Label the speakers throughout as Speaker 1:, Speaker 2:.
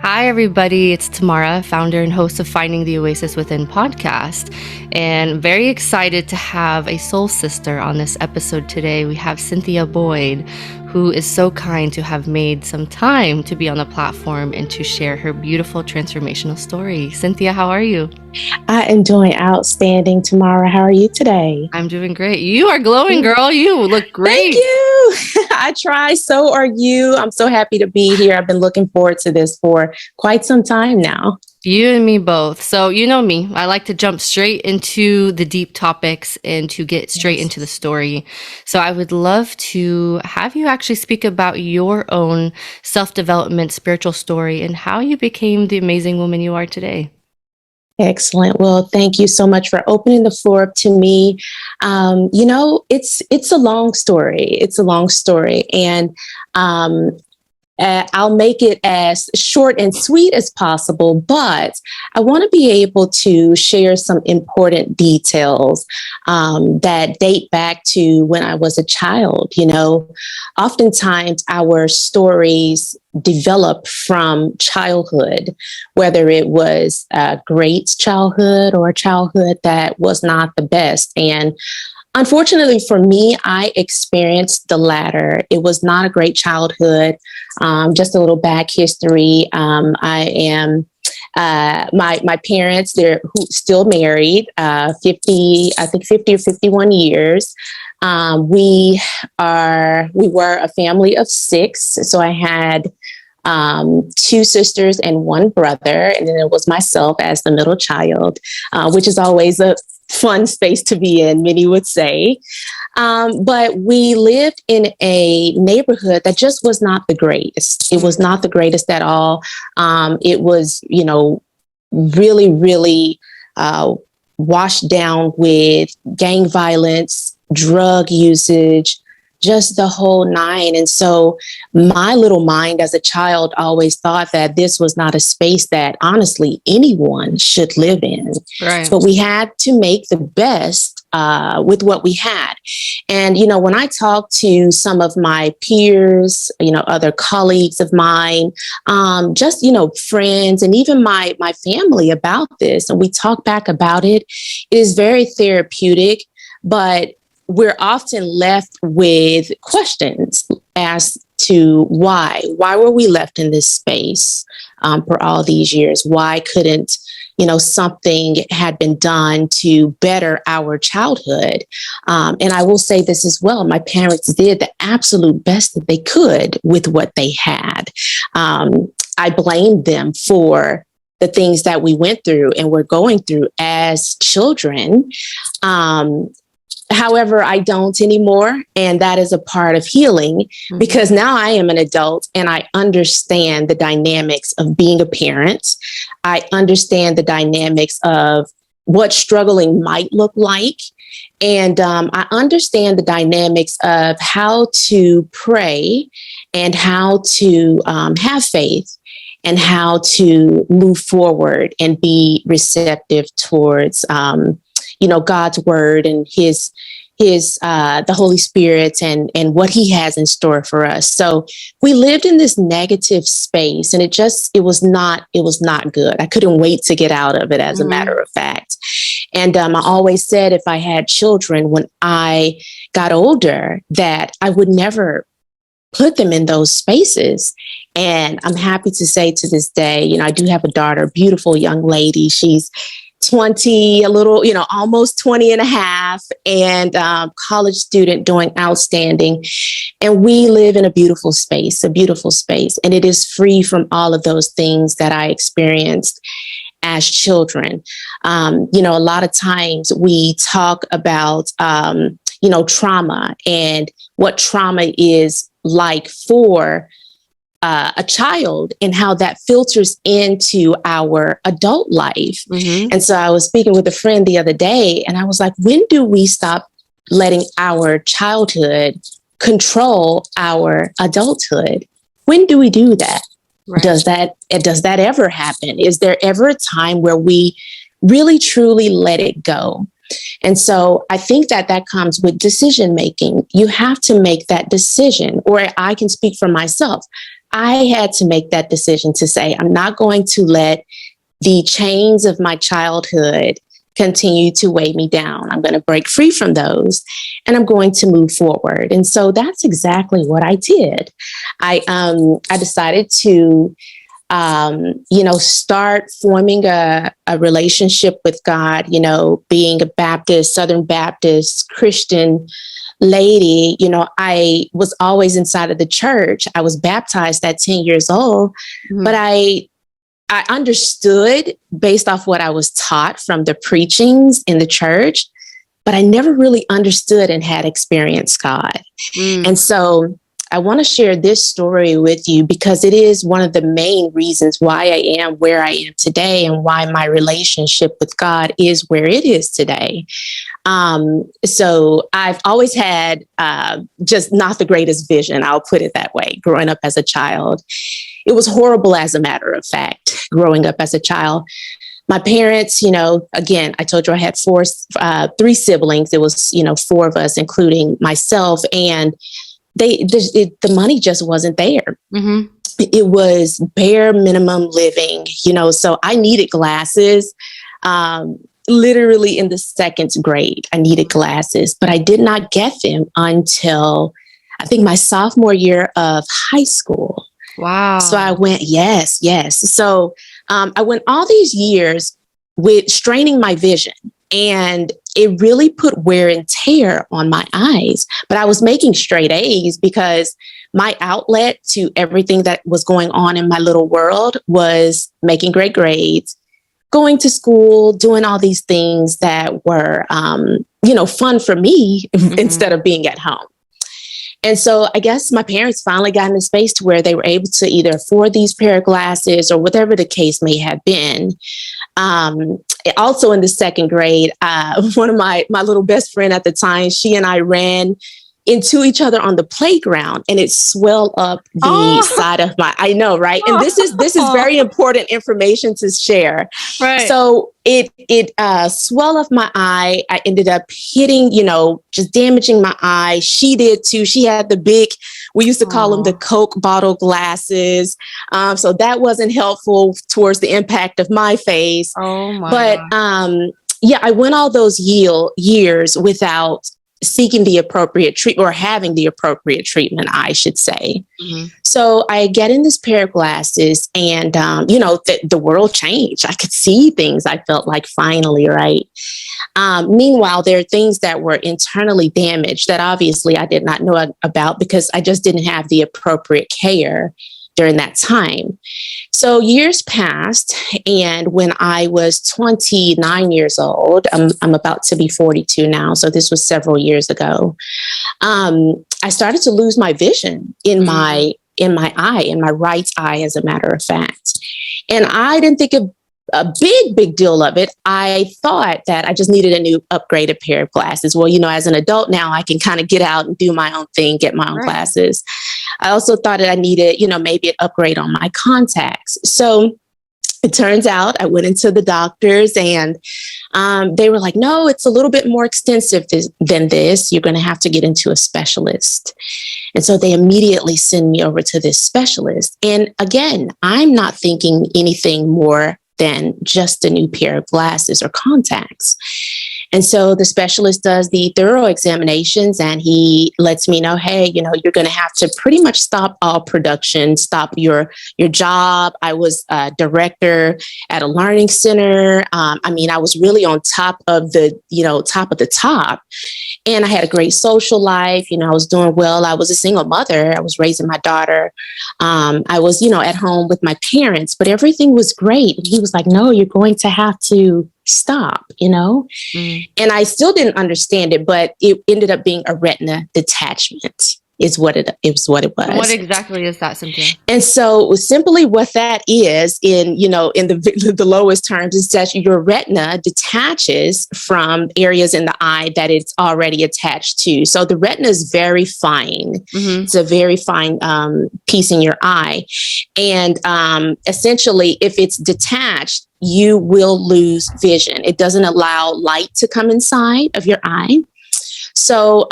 Speaker 1: Hi, everybody. It's Tamara, founder and host of Finding the Oasis Within podcast. And very excited to have a soul sister on this episode today. We have Cynthia Boyd, who is so kind to have made some time to be on the platform and to share her beautiful transformational story. Cynthia, how are you?
Speaker 2: I am doing outstanding, Tamara. How are you today?
Speaker 1: I'm doing great. You are glowing, girl. You look great.
Speaker 2: Thank you. I try. So are you. I'm so happy to be here. I've been looking forward to this for quite some time now.
Speaker 1: You and me both. So you know me, I like to jump straight into the deep topics and to get straight into the story. So I would love to have you actually speak about your own self-development, spiritual story, and how you became the amazing woman you are today.
Speaker 2: Excellent. Well, thank you so much for opening the floor up to me. It's a long story. It's a long story. And I'll make it as short and sweet as possible, but I want to be able to share some important details that date back to when I was a child. You know, oftentimes our stories develop from childhood, whether it was a great childhood or a childhood that was not the best. And unfortunately for me, I experienced the latter. It was not a great childhood. Just a little back history. I am my parents. They're still married. 50 or 51 years. We were a family of six. So I had two sisters and one brother, and then it was myself as the middle child, which is always a fun space to be in, many would say. But we lived in a neighborhood that just was not the greatest. It was not the greatest at all. It was, really, really washed down with gang violence, drug usage, just the whole nine. And so my little mind as a child always thought that this was not a space that honestly anyone should live in.
Speaker 1: Right.
Speaker 2: But we had to make the best with what we had. And, when I talk to some of my peers, other colleagues of mine, just, friends and even my family about this, and we talk back about it, it is very therapeutic, but we're often left with questions as to why were we left in this space for all these years? Why couldn't, something had been done to better our childhood? And I will say this as well. My parents did the absolute best that they could with what they had. I blame them for the things that we went through and we're going through as children. However, I don't anymore. And that is a part of healing because now I am an adult and I understand the dynamics of being a parent. I understand the dynamics of what struggling might look like. And I understand the dynamics of how to pray and how to have faith and how to move forward and be receptive towards God's word and his the Holy Spirit and what he has in store for us. So we lived in this negative space and it was not good. I couldn't wait to get out of it, as a matter of fact. And I always said if I had children when I got older that I would never put them in those spaces. And I'm happy to say to this day, I do have a daughter, a beautiful young lady. She's 20, almost 20 and a half, and college student doing outstanding. And we live in a beautiful space. And it is free from all of those things that I experienced as children. A lot of times we talk about, trauma and what trauma is like for a child and how that filters into our adult life. And so I was speaking with a friend the other day and I was like, when do we stop letting our childhood control our adulthood? When do we do that? Right. Does that ever happen? Is there ever a time where we really, truly let it go? And so I think that comes with decision making. You have to make that decision, or I can speak for myself. I had to make that decision to say, I'm not going to let the chains of my childhood continue to weigh me down. I'm going to break free from those and I'm going to move forward. And so that's exactly what I did. I decided to start forming a relationship with God, being a Baptist, Southern Baptist, Christian lady. I was always inside of the church. I was baptized at 10 years old, but I understood based off what I was taught from the preachings in the church, but I never really understood and had experienced God. And so I want to share this story with you because it is one of the main reasons why I am where I am today and why my relationship with God is where it is today. So I've always had just not the greatest vision, I'll put it that way, growing up as a child. It was horrible, as a matter of fact, growing up as a child. My parents, again, I told you I had three siblings. It was, four of us, including myself. And the money just wasn't there. It was bare minimum living, so I needed glasses. Literally in the second grade, I needed glasses, but I did not get them until I think my sophomore year of high school.
Speaker 1: Wow.
Speaker 2: So I went, yes. So I went all these years with straining my vision, and it really put wear and tear on my eyes. But I was making straight A's because my outlet to everything that was going on in my little world was making great grades, going to school, doing all these things that were, fun for me instead of being at home. And so I guess my parents finally got in a space to where they were able to either afford these pair of glasses or whatever the case may have been. Also in the second grade, one of my little best friend at the time, she and I ran into each other on the playground, and it swelled up the side of I know, right? And this is very important information to share.
Speaker 1: Right.
Speaker 2: So it swelled up my eye. I ended up hitting, just damaging my eye. She did too. She had the big, we used to call them the Coke bottle glasses. So that wasn't helpful towards the impact of my face.
Speaker 1: Oh my
Speaker 2: But I went all those years without seeking the appropriate treatment or having the appropriate treatment, I should say. So I get in this pair of glasses and, the world changed. I could see things. I felt like finally, right? Meanwhile, there are things that were internally damaged that obviously I did not know about because I just didn't have the appropriate care during that time. So years passed, and when I was 29 years old, I'm about to be 42 now, so this was several years ago, I started to lose my vision in my eye, in my right eye, as a matter of fact. And I didn't think a big deal of it. I thought that I just needed a new upgraded pair of glasses. Well, as an adult now, I can kind of get out and do my own thing, get my own glasses. I also thought that I needed, maybe an upgrade on my contacts. So it turns out I went into the doctors and they were like, no, it's a little bit more extensive than this. You're going to have to get into a specialist. And so they immediately send me over to this specialist. And again, I'm not thinking anything more than just a new pair of glasses or contacts. And so the specialist does the thorough examinations and he lets me know, hey, you're going to have to pretty much stop all production, stop your job. I was a director at a learning center. I was really on top of the top. And I had a great social life. I was doing well. I was a single mother. I was raising my daughter. I was, at home with my parents, but everything was great. And he was like, no, you're going to have to stop, And I still didn't understand it, but it ended up being a retina detachment is what it was.
Speaker 1: What exactly is that, Cynthia?
Speaker 2: And so simply what that is in the lowest terms is that your retina detaches from areas in the eye that it's already attached to. So the retina is very fine. It's a very fine piece in your eye. And essentially, if it's detached, you will lose vision. It doesn't allow light to come inside of your eye. So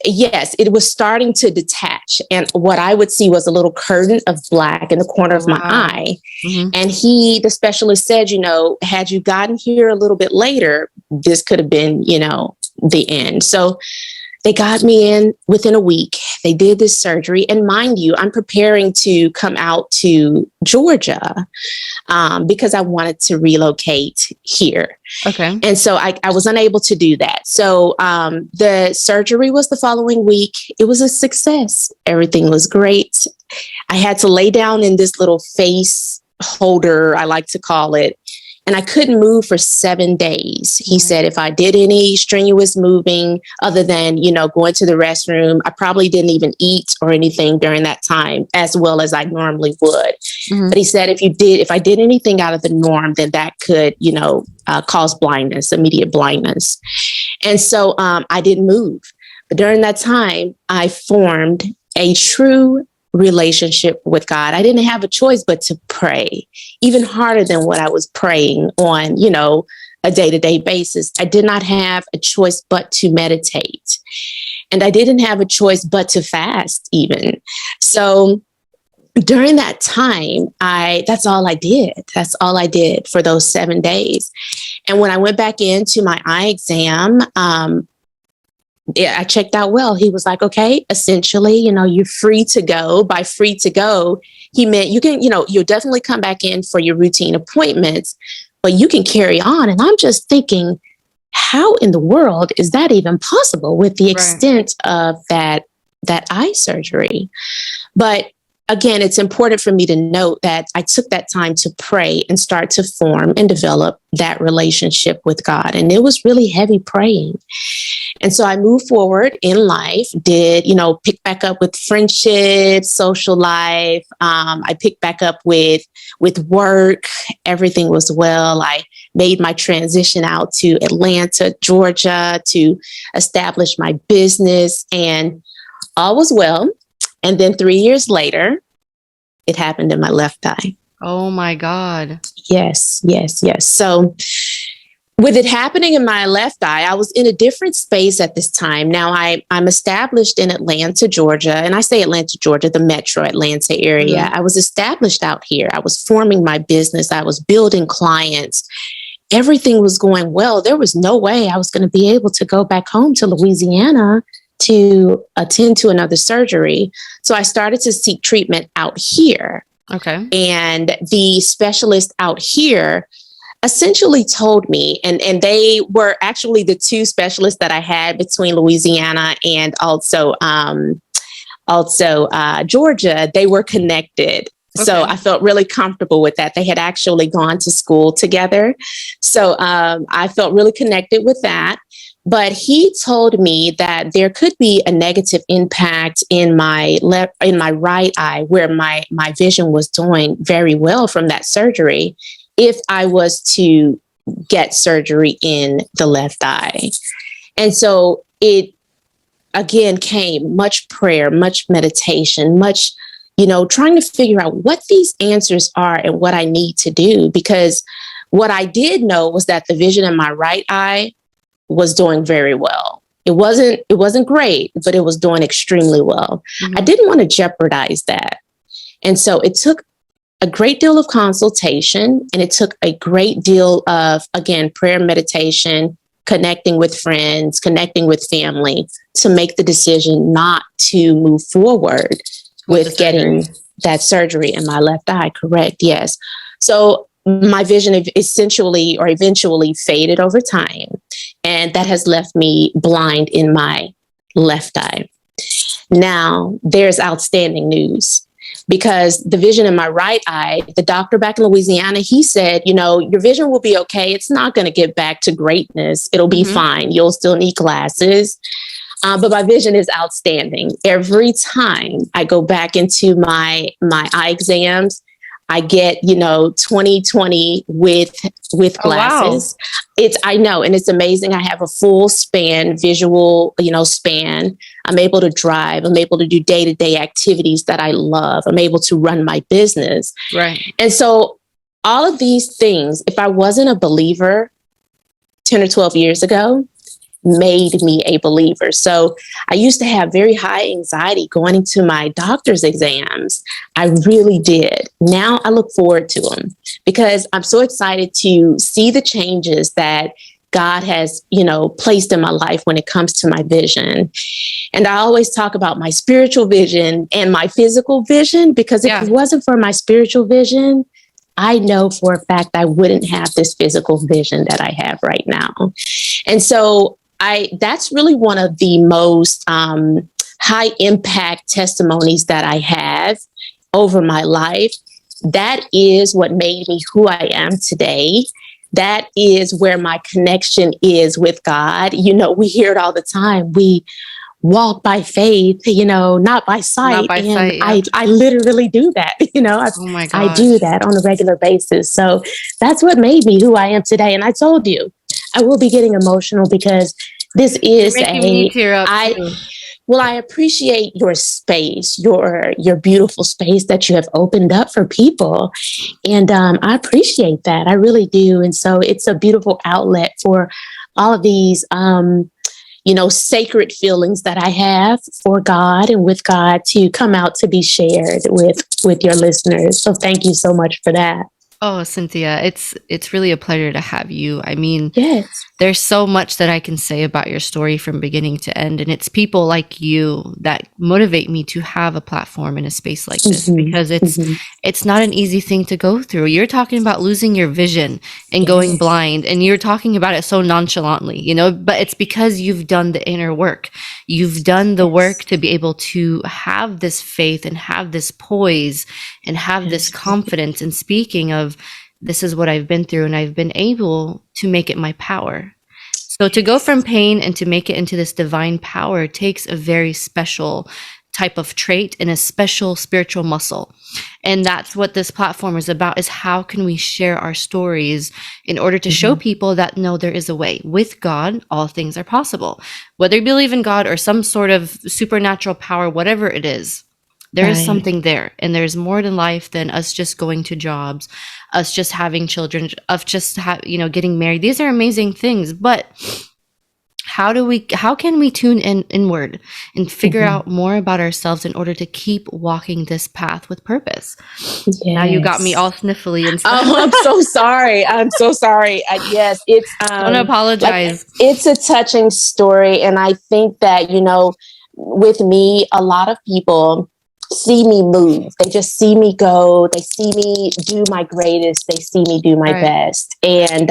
Speaker 2: Yes, it was starting to detach. And what I would see was a little curtain of black in the corner
Speaker 1: Oh,
Speaker 2: of my
Speaker 1: wow.
Speaker 2: eye.
Speaker 1: Mm-hmm.
Speaker 2: And the specialist said, had you gotten here a little bit later, this could have been, the end. So they got me in within a week. They did this surgery. And mind you, I'm preparing to come out to Georgia because I wanted to relocate here.
Speaker 1: Okay.
Speaker 2: And so I was unable to do that. So the surgery was the following week. It was a success. Everything was great. I had to lay down in this little face holder, I like to call it. And I couldn't move for 7 days. He said if I did any strenuous moving other than, going to the restroom, I probably didn't even eat or anything during that time as well as I normally would.
Speaker 1: Mm-hmm.
Speaker 2: But he said if I did anything out of the norm, then that could, cause blindness, immediate blindness. And so I didn't move. But during that time, I formed a true relationship with God. I didn't have a choice but to pray, even harder than what I was praying on, a day-to-day basis. I did not have a choice but to meditate. And I didn't have a choice but to fast even. So during that time, that's all I did. That's all I did for those 7 days. And when I went back into my eye exam, I checked out well. He was like, okay, essentially, you're free to go. By free to go, he meant you can, you'll definitely come back in for your routine appointments, but you can carry on. And I'm just thinking, how in the world is that even possible with the extent of that eye surgery? But again, it's important for me to note that I took that time to pray and start to form and develop that relationship with God. And it was really heavy praying. And so I moved forward in life, did, pick back up with friendships, social life. I picked back up with work. Everything was well. I made my transition out to Atlanta, Georgia to establish my business, and all was well. And then 3 years later, it happened in my left eye.
Speaker 1: Oh my God.
Speaker 2: Yes. So with it happening in my left eye, I was in a different space at this time. Now I'm established in Atlanta, Georgia, and I say Atlanta, Georgia, the metro Atlanta area. Mm-hmm. I was established out here. I was forming my business. I was building clients. Everything was going well. There was no way I was going to be able to go back home to Louisiana to attend to another surgery. So I started to seek treatment out here.
Speaker 1: Okay.
Speaker 2: And the specialist out here essentially told me, and they were actually the two specialists that I had between Louisiana and also Georgia. They were connected. Okay. So I felt really comfortable with that. They had actually gone to school together. So I felt really connected with that. But he told me that there could be a negative impact in my right eye, where my vision was doing very well from that surgery, if I was to get surgery in the left eye. And so it, again, came much prayer, much meditation, much, trying to figure out what these answers are and what I need to do. Because what I did know was that the vision in my right eye was doing very well. It wasn't great, but it was doing extremely well. Mm-hmm. I didn't want to jeopardize that. And so it took a great deal of consultation, and it took a great deal of, again, prayer, meditation, connecting with friends, connecting with family to make the decision not to move forward with getting that surgery in my left eye. Correct. Yes. So my vision essentially or eventually faded over time. And that has left me blind in my left eye. Now, there's outstanding news, because the vision in my right eye, the doctor back in Louisiana, he said, your vision will be okay. It's not going to get back to greatness. It'll be fine. You'll still need glasses. But my vision is outstanding. Every time I go back into my eye exams, I get, 20/20 with glasses. Oh, wow. I know. And it's amazing. I have a full span, visual, span. I'm able to drive. I'm able to do day-to-day activities that I love. I'm able to run my business.
Speaker 1: Right.
Speaker 2: And so all of these things, if I wasn't a believer 10 or 12 years ago, made me a believer. So I used to have very high anxiety going into my doctor's exams. I really did. Now I look forward to them because I'm so excited to see the changes that God has, placed in my life when it comes to my vision. And I always talk about my spiritual vision and my physical vision, because if it wasn't for my spiritual vision, I know for a fact I wouldn't have this physical vision that I have right now. And so that's really one of the most high impact testimonies that I have over my life. That is what made me who I am today. That is where my connection is with God. We hear it all the time. We walk by faith, not by sight.
Speaker 1: Not by sight, yeah.
Speaker 2: I literally do that.
Speaker 1: Oh my
Speaker 2: I
Speaker 1: gosh.
Speaker 2: do that on a regular basis. So that's what made me who I am today. And I told you, I will be getting emotional because this is
Speaker 1: You're making me tear up too.
Speaker 2: Well, I appreciate your space, your beautiful space that you have opened up for people. And I appreciate that. I really do. And so it's a beautiful outlet for all of these, sacred feelings that I have for God and with God to come out to be shared with your listeners. So thank you so much for that.
Speaker 1: Oh, Cynthia, it's really a pleasure to have you. I mean,
Speaker 2: yes.
Speaker 1: There's so much that I can say about your story from beginning to end. And it's people like you that motivate me to have a platform in a space like this, because it's not an easy thing to go through. You're talking about losing your vision and going blind, and you're talking about it so nonchalantly, but it's because you've done the inner work. You've done the work to be able to have this faith and have this poise and have this confidence in speaking of, this is what I've been through, and I've been able to make it my power. So to go from pain and to make it into this divine power takes a very special type of trait and a special spiritual muscle. And that's what this platform is about, is how can we share our stories in order to show people that, no, there is a way. With God, all things are possible. Whether you believe in God or some sort of supernatural power, whatever it is, there is something there, and there's more to life than us just going to jobs, us just having children, of just getting married. These are amazing things, but how can we tune inward and figure out more about ourselves in order to keep walking this path with purpose? Yes. Now you got me all sniffly and stuff.
Speaker 2: Oh, I'm so sorry. Yes, it's
Speaker 1: don't apologize.
Speaker 2: It's a touching story, and I think that with me, a lot of people see me move. They just see me go. They see me do my greatest. They see me do my best. And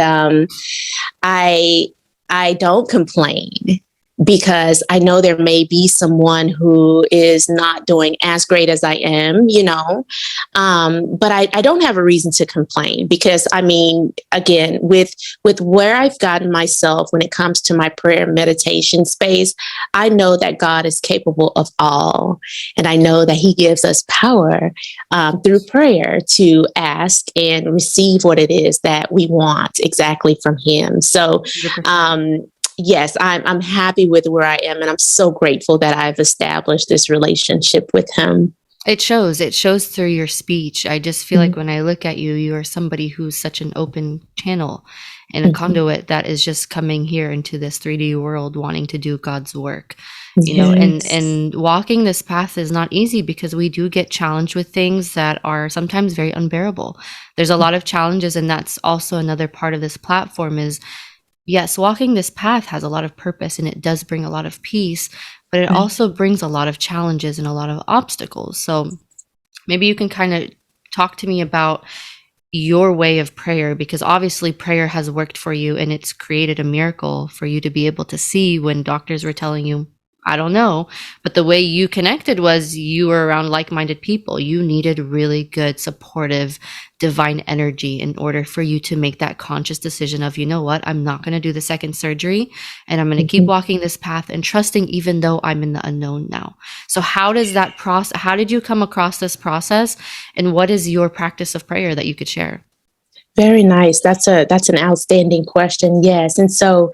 Speaker 2: I don't complain, because I know there may be someone who is not doing as great as I am, but I don't have a reason to complain, because again, with where I've gotten myself when it comes to my prayer meditation space, I know that God is capable of all. And I know that He gives us power through prayer to ask and receive what it is that we want exactly from Him. So, yes, I'm happy with where I am, and I'm so grateful that I've established this relationship with Him.
Speaker 1: It shows through your speech. I just feel like when I look at you, you are somebody who's such an open channel and a conduit that is just coming here into this 3D world, wanting to do God's work. And walking this path is not easy, because we do get challenged with things that are sometimes very unbearable. There's a lot of challenges, and that's also another part of this platform is, yes, walking this path has a lot of purpose, and it does bring a lot of peace, but it also brings a lot of challenges and a lot of obstacles. So maybe you can kind of talk to me about your way of prayer, because obviously prayer has worked for you, and it's created a miracle for you to be able to see when doctors were telling you, I don't know, but the way you connected was you were around like-minded people. You needed really good, supportive, divine energy in order for you to make that conscious decision of, you know what, I'm not going to do the second surgery, and I'm going to keep walking this path and trusting, even though I'm in the unknown now. So how does that process, how did you come across this process, and what is your practice of prayer that you could share?
Speaker 2: Very nice. That's an outstanding question. Yes. And so,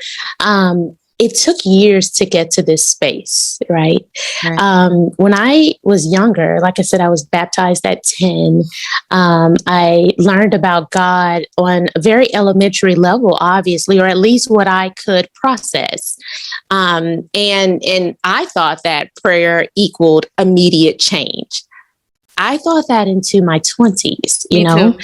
Speaker 2: it took years to get to this space, right?
Speaker 1: Right.
Speaker 2: When I was younger, like I said, I was baptized at 10. I learned about God on a very elementary level, obviously, or at least what I could process. And I thought that prayer equaled immediate change. I thought that into my 20s,
Speaker 1: Me too.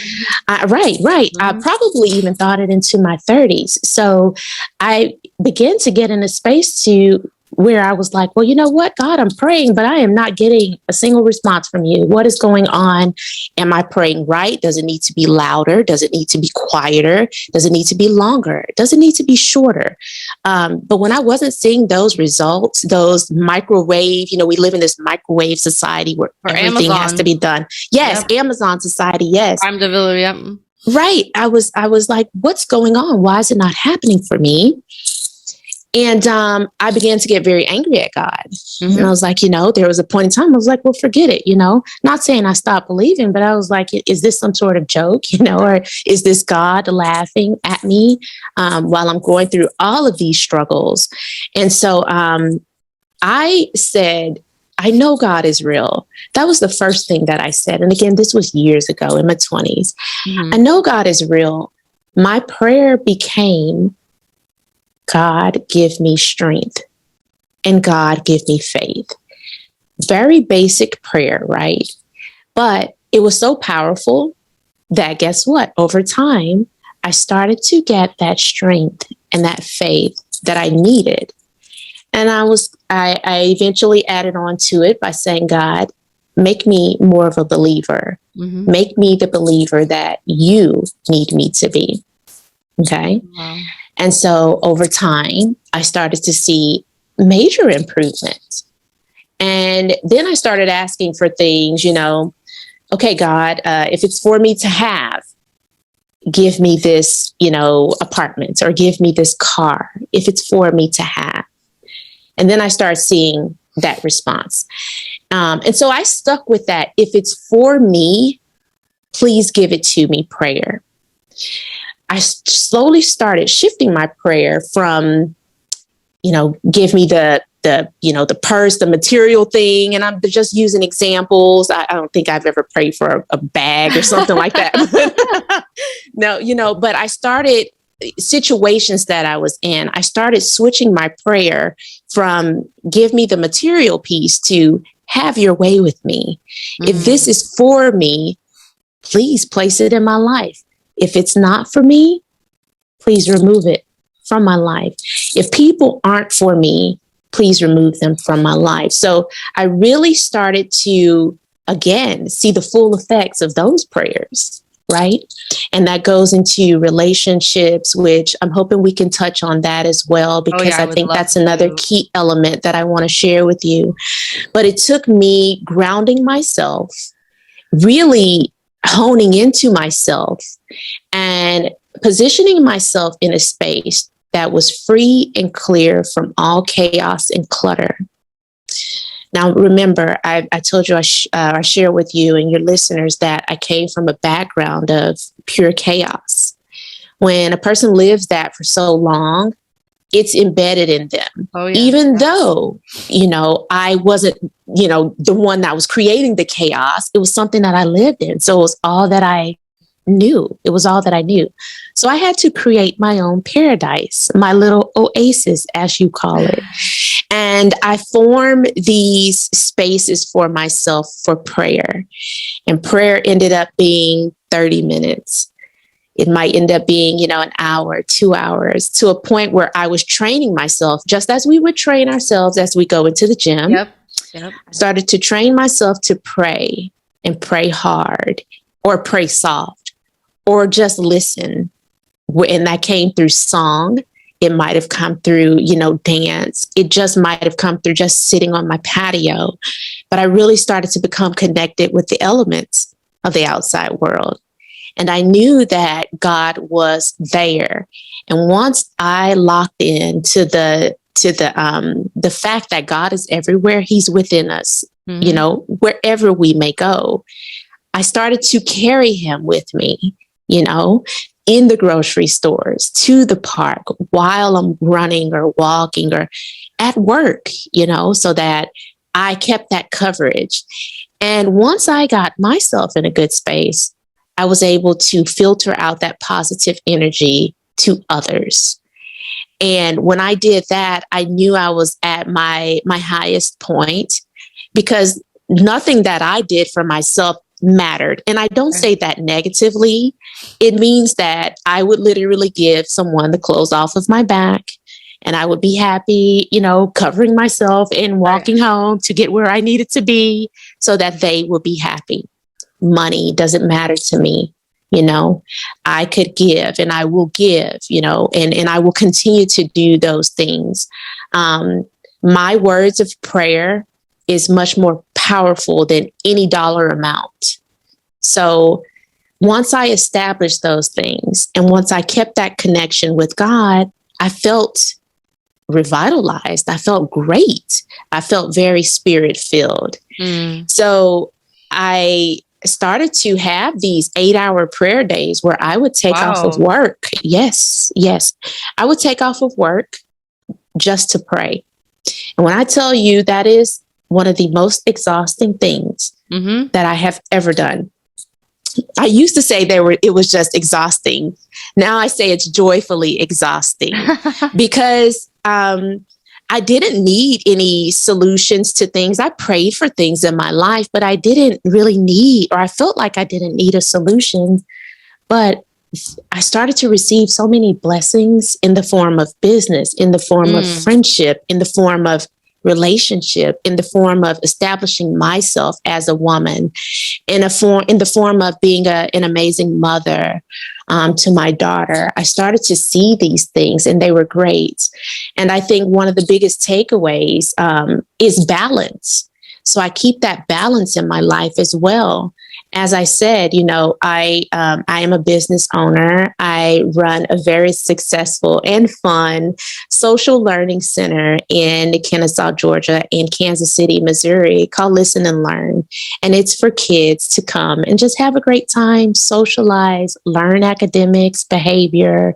Speaker 2: Right. I
Speaker 1: Mhm.
Speaker 2: probably even thought it into my 30s. So I began to get in a space to where I was like, well, you know what, God, I'm praying, but I am not getting a single response from you. What is going on? Am I praying right? Does it need to be louder? Does it need to be quieter? Does it need to be longer? Does it need to be shorter? But when I wasn't seeing those results, those microwave, we live in this microwave society where
Speaker 1: Or
Speaker 2: everything has to
Speaker 1: Amazon.
Speaker 2: be done. Yes,
Speaker 1: Yep.
Speaker 2: Amazon society. Yes.
Speaker 1: Prime delivery. Yep.
Speaker 2: Right. I was like, what's going on? Why is it not happening for me? And I began to get very angry at God. And I was like, there was a point in time I was like, well, forget it, not saying I stopped believing, but I was like, is this some sort of joke, or is this God laughing at me while I'm going through all of these struggles? And so I said, I know God is real. That was the first thing that I said. And again, this was years ago in my 20s. I know God is real. My prayer became, God, give me strength and God, give me faith. Very basic prayer, right? But it was so powerful that guess what? Over time, I started to get that strength and that faith that I needed. And I eventually added on to it by saying, God, make me more of a believer. Make me the believer that you need me to be. Okay.
Speaker 1: Wow.
Speaker 2: And so over time, I started to see major improvements. And then I started asking for things, okay, God, if it's for me to have, give me this, apartment, or give me this car, if it's for me to have. And then I started seeing that response. And so I stuck with that. If it's for me, please give it to me prayer. I slowly started shifting my prayer from, give me the purse, the material thing. And I'm just using examples. I don't think I've ever prayed for a bag or something like that. No, but I started situations that I was in. I started switching my prayer from give me the material piece to have your way with me. If this is for me, please place it in my life. If it's not for me, please remove it from my life. If people aren't for me, please remove them from my life. So I really started to, again, see the full effects of those prayers, right? And that goes into relationships, which I'm hoping we can touch on that as well, because I think that's another key element that I want to share with you. But it took me grounding myself, really honing into myself, and positioning myself in a space that was free and clear from all chaos and clutter. Now, remember, I told you, I share with you and your listeners that I came from a background of pure chaos. When a person lives that for so long, it's embedded in them. Even though, I wasn't, the one that was creating the chaos, it was something that I lived in. So it was all that I knew. It was all that I knew. So I had to create my own paradise, my little oasis, as you call it. And I form these spaces for myself for prayer. And prayer ended up being 30 minutes. It might end up being, an hour, 2 hours, to a point where I was training myself, just as we would train ourselves as we go into the gym.
Speaker 1: Yep.
Speaker 2: I started to train myself to pray, and pray hard, or pray soft, or just listen. And that came through song. It might have come through, dance. It just might have come through just sitting on my patio. But I really started to become connected with the elements of the outside world. And I knew that God was there. And once I locked in to the fact that God is everywhere, He's within us, wherever we may go, I started to carry Him with me, in the grocery stores, to the park, while I'm running or walking or at work, so that I kept that coverage. And once I got myself in a good space, I was able to filter out that positive energy to others. And when I did that, I knew I was at my highest point, because nothing that I did for myself mattered. And I don't say that negatively. It means that I would literally give someone the clothes off of my back, and I would be happy, covering myself and walking home to get where I needed to be so that they will be happy. Money doesn't matter to me. I could give, and I will give, and I will continue to do those things. My words of prayer is much more powerful than any dollar amount. So once I established those things, and once I kept that connection with God, I felt revitalized. I felt great. I felt very spirit filled. So I started to have these 8-hour prayer days where I would take off of work. Yes. I would take off of work just to pray. And when I tell you, that is one of the most exhausting things that I have ever done. I used to say it was just exhausting. Now I say it's joyfully exhausting because I didn't need any solutions to things. I prayed for things in my life, but I didn't really need, or I felt like I didn't need a solution. But I started to receive so many blessings in the form of business, in the form of friendship, in the form of relationship, in the form of establishing myself as a woman, in the form of being an amazing mother to my daughter. I started to see these things, and they were great. And I think one of the biggest takeaways is balance. So I keep that balance in my life as well. As I said, I am a business owner. I run a very successful and fun social learning center in Kennesaw, Georgia, and Kansas City, Missouri, called Listen and Learn. And it's for kids to come and just have a great time, socialize, learn academics, behavior,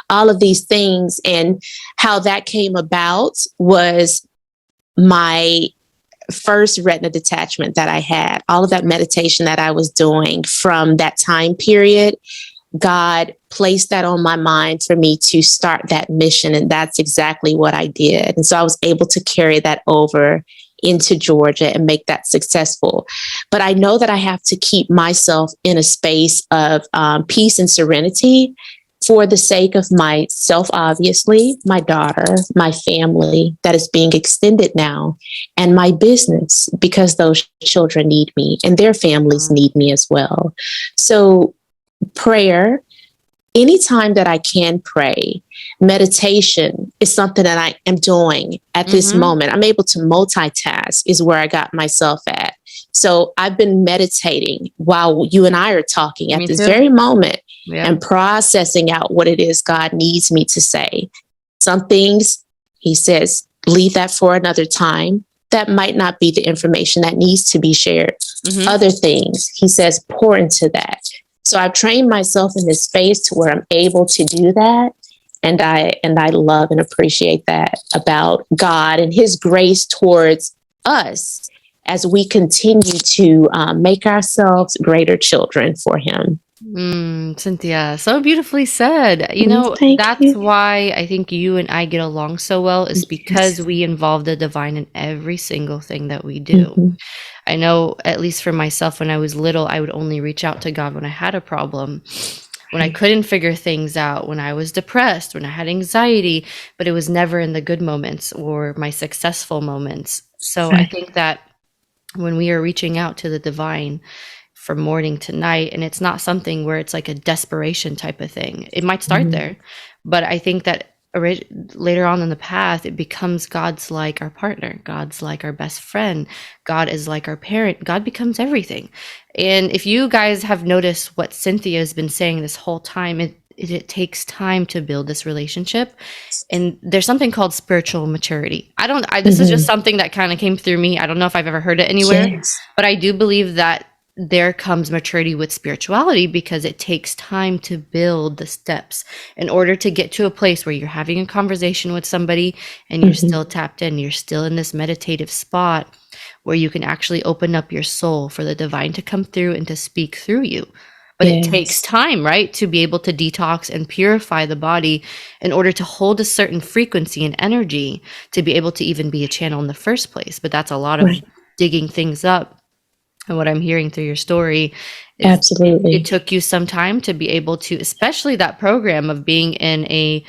Speaker 2: all of these things. And how that came about was my first retina detachment that I had, all of that meditation that I was doing from that time period. God placed that on my mind for me to start that mission. And that's exactly what I did. And so I was able to carry that over into Georgia and make that successful. But I know that I have to keep myself in a space of peace and serenity for the sake of myself, obviously, my daughter, my family that is being extended now, and my business, because those children need me and their families need me as well. So prayer, anytime that I can pray, meditation is something that I am doing at this moment. I'm able to multitask is where I got myself at. So I've been meditating while you and I are talking at this very moment. Yeah. And processing out what it is God needs me to say. Some things, he says, leave that for another time. That might not be the information that needs to be shared. Other things, he says, pour into that. So I've trained myself in this space to where I'm able to do that. And I love and appreciate that about God and his grace towards us as we continue to make ourselves greater children for him.
Speaker 1: Cynthia, so beautifully said. That's why I think you and I get along so well, is because we involve the divine in every single thing that we do. I know, at least for myself, when I was little, I would only reach out to God when I had a problem, when I couldn't figure things out, when I was depressed, when I had anxiety, but it was never in the good moments or my successful moments. So I think that when we are reaching out to the divine from morning to night, and it's not something where it's like a desperation type of thing. It might start there, but I think that later on in the path, it becomes God's like our partner. God's like our best friend. God is like our parent. God becomes everything. And if you guys have noticed what Cynthia has been saying this whole time, it takes time to build this relationship. And there's something called spiritual maturity. This is just something that kind of came through me. I don't know if I've ever heard it anywhere, but I do believe that there comes maturity with spirituality, because it takes time to build the steps in order to get to a place where you're having a conversation with somebody and you're still tapped in, you're still in this meditative spot where you can actually open up your soul for the divine to come through and to speak through you. But it takes time, right, to be able to detox and purify the body in order to hold a certain frequency and energy to be able to even be a channel in the first place. But that's a lot of digging things up. And what I'm hearing through your story is it took you some time to be able to, especially that program of being in a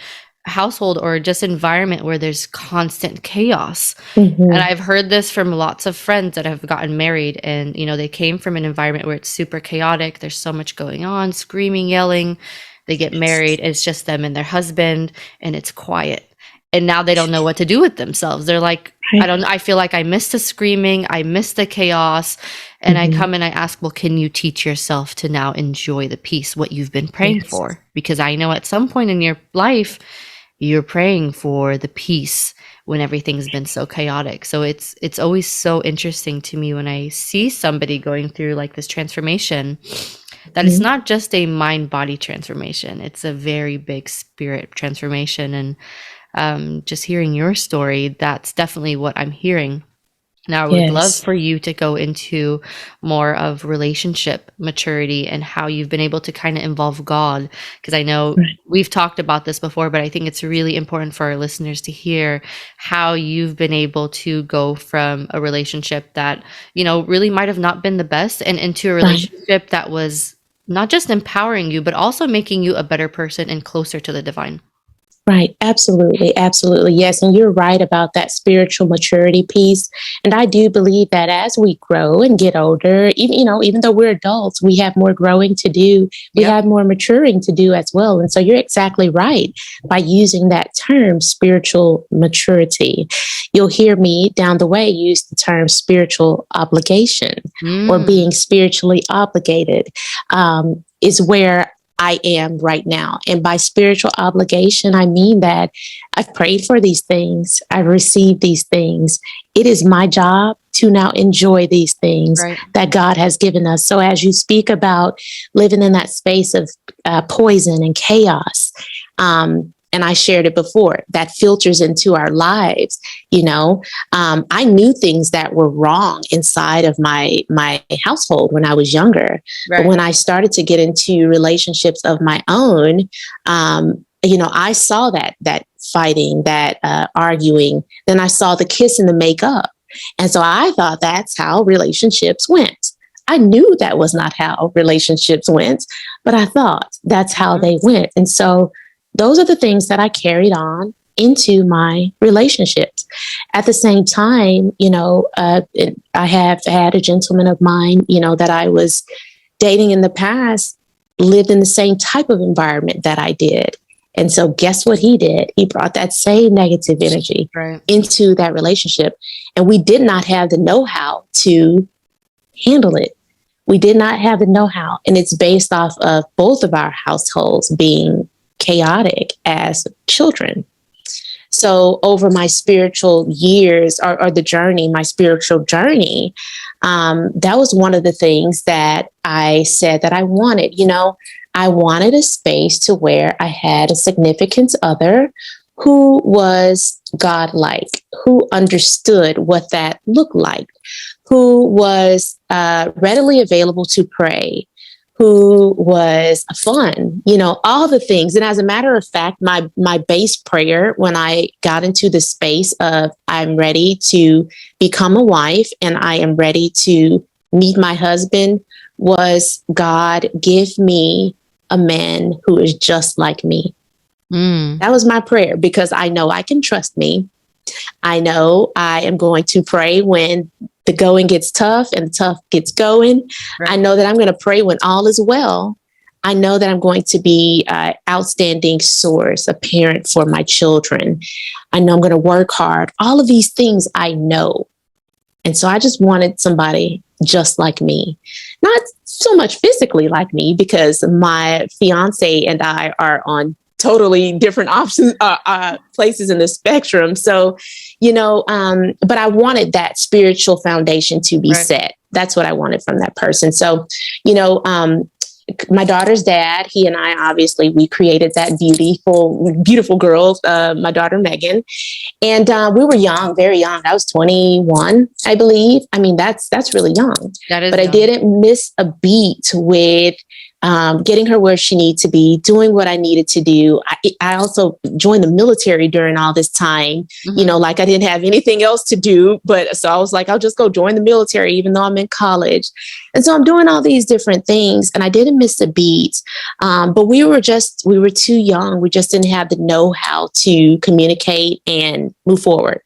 Speaker 1: household or just environment where there's constant chaos. And I've heard this from lots of friends that have gotten married, and they came from an environment where it's super chaotic, there's so much going on, screaming, yelling. They get married, it's just them and their husband, and it's quiet. And now they don't know what to do with themselves. They're like, I feel like I miss the screaming, I miss the chaos. And I come and I ask, well, can you teach yourself to now enjoy the peace, what you've been praying for? Because I know at some point in your life, you're praying for the peace when everything's been so chaotic. So it's always so interesting to me when I see somebody going through like this transformation, that it's not just a mind-body transformation. It's a very big spirit transformation. And just hearing your story, that's definitely what I'm hearing. Now, I would love for you to go into more of relationship maturity and how you've been able to kind of involve God, because I know we've talked about this before, but I think it's really important for our listeners to hear how you've been able to go from a relationship that, really might have not been the best, and into a relationship that was not just empowering you, but also making you a better person and closer to the divine.
Speaker 2: Right. Absolutely. Absolutely. Yes. And you're right about that spiritual maturity piece. And I do believe that as we grow and get older, even though we're adults, we have more growing to do. We have more maturing to do as well. And so you're exactly right by using that term, spiritual maturity. You'll hear me down the way use the term spiritual obligation, or being spiritually obligated, is where I am right now. And by spiritual obligation, I mean that I've prayed for these things. I've received these things. It is my job to now enjoy these things that God has given us. So as you speak about living in that space of poison and chaos, and I shared it before, that filters into our lives. I knew things that were wrong inside of my household when I was younger. But when I started to get into relationships of my own, I saw that fighting, that arguing. Then I saw the kiss and the makeup. And so I thought that's how relationships went. I knew that was not how relationships went, but I thought that's how they went. And so those are the things that I carried on into my relationships. At the same time, I have had a gentleman of mine, that I was dating in the past, lived in the same type of environment that I did. And so guess what he did? He brought that same negative energy into that relationship. And we did not have the know-how to handle it. We did not have the know-how. And it's based off of both of our households being chaotic as children. So over my spiritual years, or my spiritual journey, that was one of the things that I said that I wanted. I wanted a space to where I had a significant other who was God-like, who understood what that looked like, who was readily available to pray, who was fun, all the things. And as a matter of fact, my base prayer when I got into the space of I'm ready to become a wife and I am ready to meet my husband was, God, give me a man who is just like me. That was my prayer, because I know I can trust me. I know I am going to pray when the going gets tough and the tough gets going. I know that I'm going to pray when all is well. I know that I'm going to be an outstanding source, a parent for my children. I know I'm going to work hard. All of these things I know. And so I just wanted somebody just like me, not so much physically like me, because my fiance and I are on totally different options, places in the spectrum. So, but I wanted that spiritual foundation to be set. That's what I wanted from that person. So, my daughter's dad, he and I, obviously, we created that beautiful girl, my daughter, Megan. And we were young, very young. I was 21, I believe. I mean, that's really young.
Speaker 1: That is
Speaker 2: but young. I didn't miss a beat with getting her where she needed to be, doing what I needed to do. I also joined the military during all this time, like I didn't have anything else to do. But so I was like, I'll just go join the military, even though I'm in college. And so I'm doing all these different things, and I didn't miss a beat. But we were too young. We just didn't have the know-how to communicate and move forward.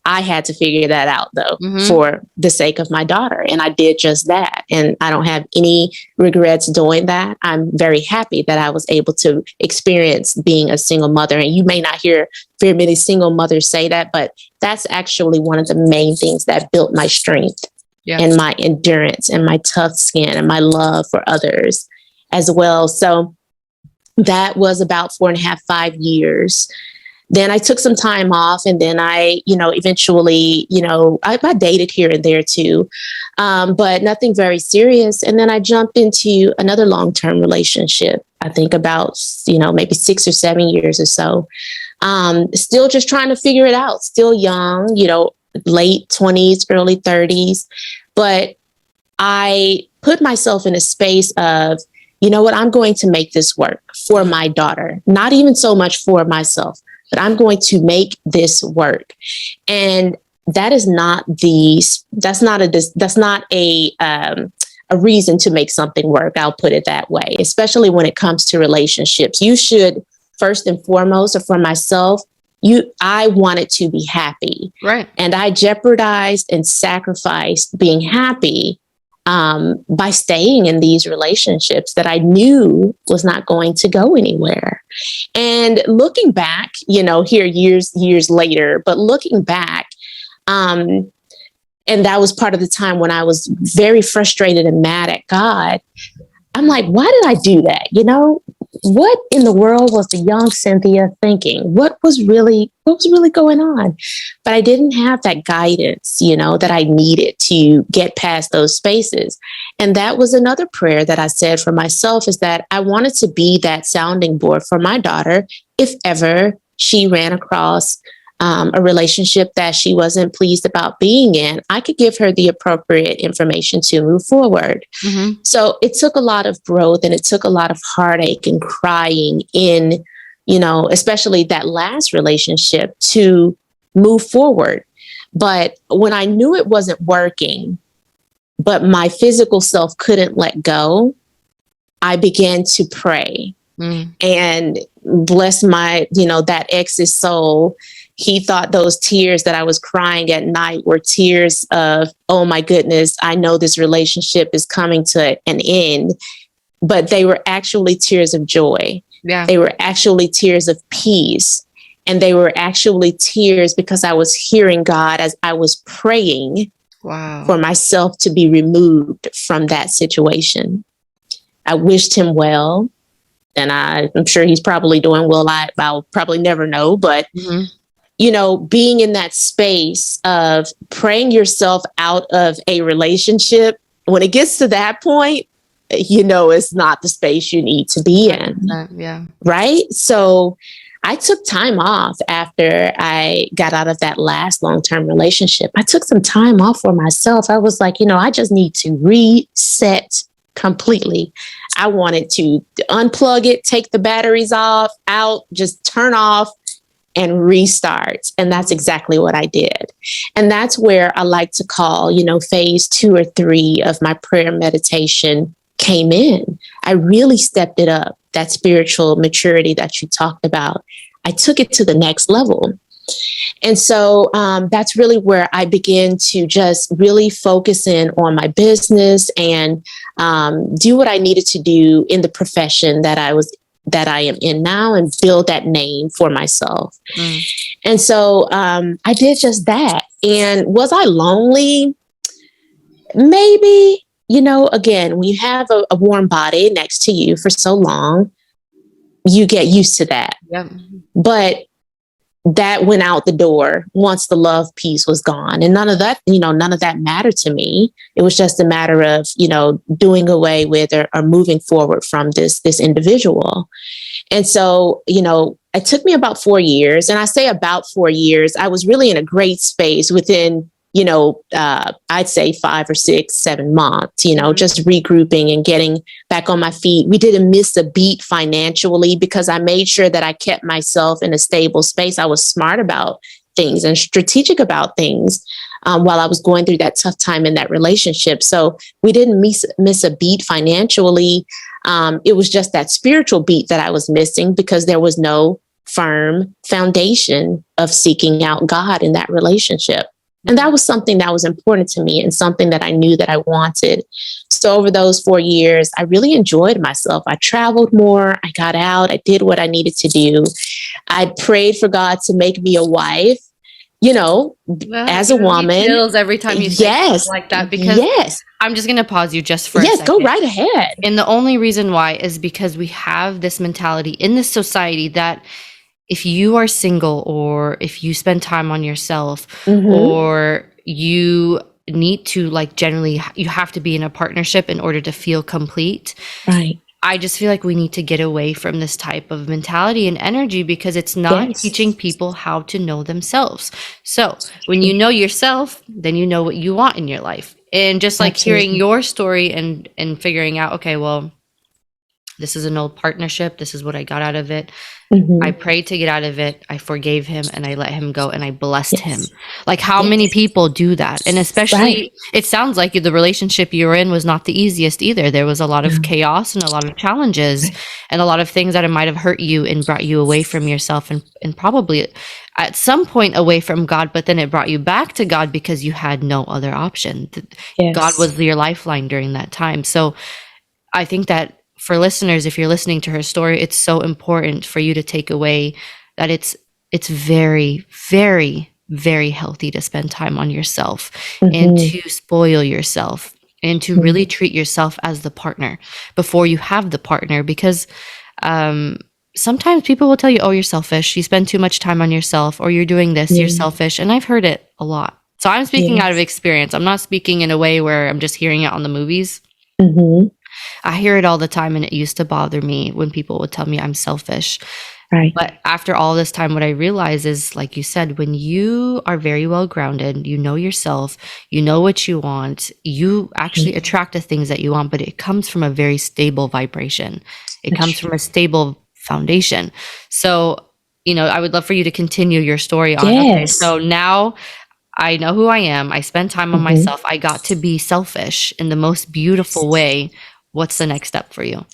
Speaker 2: I had to figure that out, though, for the sake of my daughter. And I did just that. And I don't have any regrets doing that. I'm very happy that I was able to experience being a single mother. And you may not hear very many single mothers say that, but that's actually one of the main things that built my strength and my endurance and my tough skin and my love for others as well. So that was about 4.5, 5 years. Then I took some time off, and then I, eventually, I dated here and there too, but nothing very serious. And then I jumped into another long-term relationship, I think about, maybe 6 or 7 years or so. Still just trying to figure it out, still young, late 20s, early 30s. But I put myself in a space of, you know what, I'm going to make this work for my daughter, not even so much for myself, but I'm going to make this work. And that is not a reason to make something work. I'll put it that way, especially when it comes to relationships. You should, first and foremost, or for myself, I wanted to be happy.
Speaker 1: Right.
Speaker 2: And I jeopardized and sacrificed being happy by staying in these relationships that I knew was not going to go anywhere. And looking back, here years later, but looking back, and that was part of the time when I was very frustrated and mad at God. I'm like, why did I do that? What in the world was the young Cynthia thinking? What was really going on? But I didn't have that guidance, that I needed to get past those spaces. And that was another prayer that I said for myself, is that I wanted to be that sounding board for my daughter if ever she ran across a relationship that she wasn't pleased about being in. I could give her the appropriate information to move forward. So it took a lot of growth, and it took a lot of heartache and crying in, especially that last relationship, to move forward. But when I knew it wasn't working, but my physical self couldn't let go, I began to pray and bless my, that ex's soul. He thought those tears that I was crying at night were tears of, oh my goodness, I know this relationship is coming to an end. But they were actually tears of joy. Yeah. They were actually tears of peace. And they were actually tears because I was hearing God as I was praying for myself to be removed from that situation. I wished him well. And I'm sure he's probably doing well. I'll probably never know, but being in that space of praying yourself out of a relationship, when it gets to that point, it's not the space you need to be in.
Speaker 1: Yeah.
Speaker 2: Right. So I took time off after I got out of that last long-term relationship. I took some time off for myself. I was like, I just need to reset completely. I wanted to unplug it, take the batteries out, just turn off and restart. And that's exactly what I did. And that's where I like to call, phase 2 or 3 of my prayer meditation came in. I really stepped it up, that spiritual maturity that you talked about. I took it to the next level. And so that's really where I began to just really focus in on my business and do what I needed to do in the profession that I am in now, and build that name for myself. And so I did just that. And was I lonely? Maybe. Again, when you have a warm body next to you for so long, you get used to that.
Speaker 1: Yep.
Speaker 2: But that went out the door once the love piece was gone. And none of that, none of that mattered to me. It was just a matter of, doing away with or moving forward from this individual. And so, it took me about 4 years. And I say about 4 years, I was really in a great space within, I'd say 5 or 6, 7 months, just regrouping and getting back on my feet. We didn't miss a beat financially because I made sure that I kept myself in a stable space. I was smart about things and strategic about things while I was going through that tough time in that relationship. So we didn't miss a beat financially. It was just that spiritual beat that I was missing because there was no firm foundation of seeking out God in that relationship. And that was something that was important to me and something that I knew that I wanted. So over those 4 years, I really enjoyed myself. I traveled more. I got out. I did what I needed to do. I prayed for God to make me a wife, as a woman.
Speaker 1: Chills every time you say something like that, because I'm just going to pause you just for a second.
Speaker 2: Yes, go right ahead.
Speaker 1: And the only reason why is because we have this mentality in this society that if you are single or if you spend time on yourself or you need to generally you have to be in a partnership in order to feel complete.
Speaker 2: Right.
Speaker 1: I just feel like we need to get away from this type of mentality and energy because it's not teaching people how to know themselves. So when you know yourself, then you know what you want in your life. And just hearing your story and figuring out, okay, well, this is an old partnership. This is what I got out of it. I prayed to get out of it. I forgave him and I let him go and I blessed him. How many people do that? And especially, it sounds like the relationship you were in was not the easiest either. There was a lot of chaos and a lot of challenges and a lot of things that it might have hurt you and brought you away from yourself and probably at some point away from God, but then it brought you back to God because you had no other option. God was your lifeline during that time. So I think that for listeners, if you're listening to her story, it's so important for you to take away that it's very, very, very healthy to spend time on yourself and to spoil yourself and to really treat yourself as the partner before you have the partner. Because sometimes people will tell you, oh, you're selfish. You spend too much time on yourself, or you're doing this, you're selfish. And I've heard it a lot. So I'm speaking out of experience. I'm not speaking in a way where I'm just hearing it on the movies. I hear it all the time, and it used to bother me when people would tell me I'm selfish.
Speaker 2: Right.
Speaker 1: But after all this time, what I realize is, like you said, when you are very well grounded, you know yourself, you know what you want, you actually attract the things that you want, but it comes from a very stable vibration. It comes from a stable foundation. So, I would love for you to continue your story on. Okay, so now I know who I am. I spend time on myself. I got to be selfish in the most beautiful way. What's the next step for you?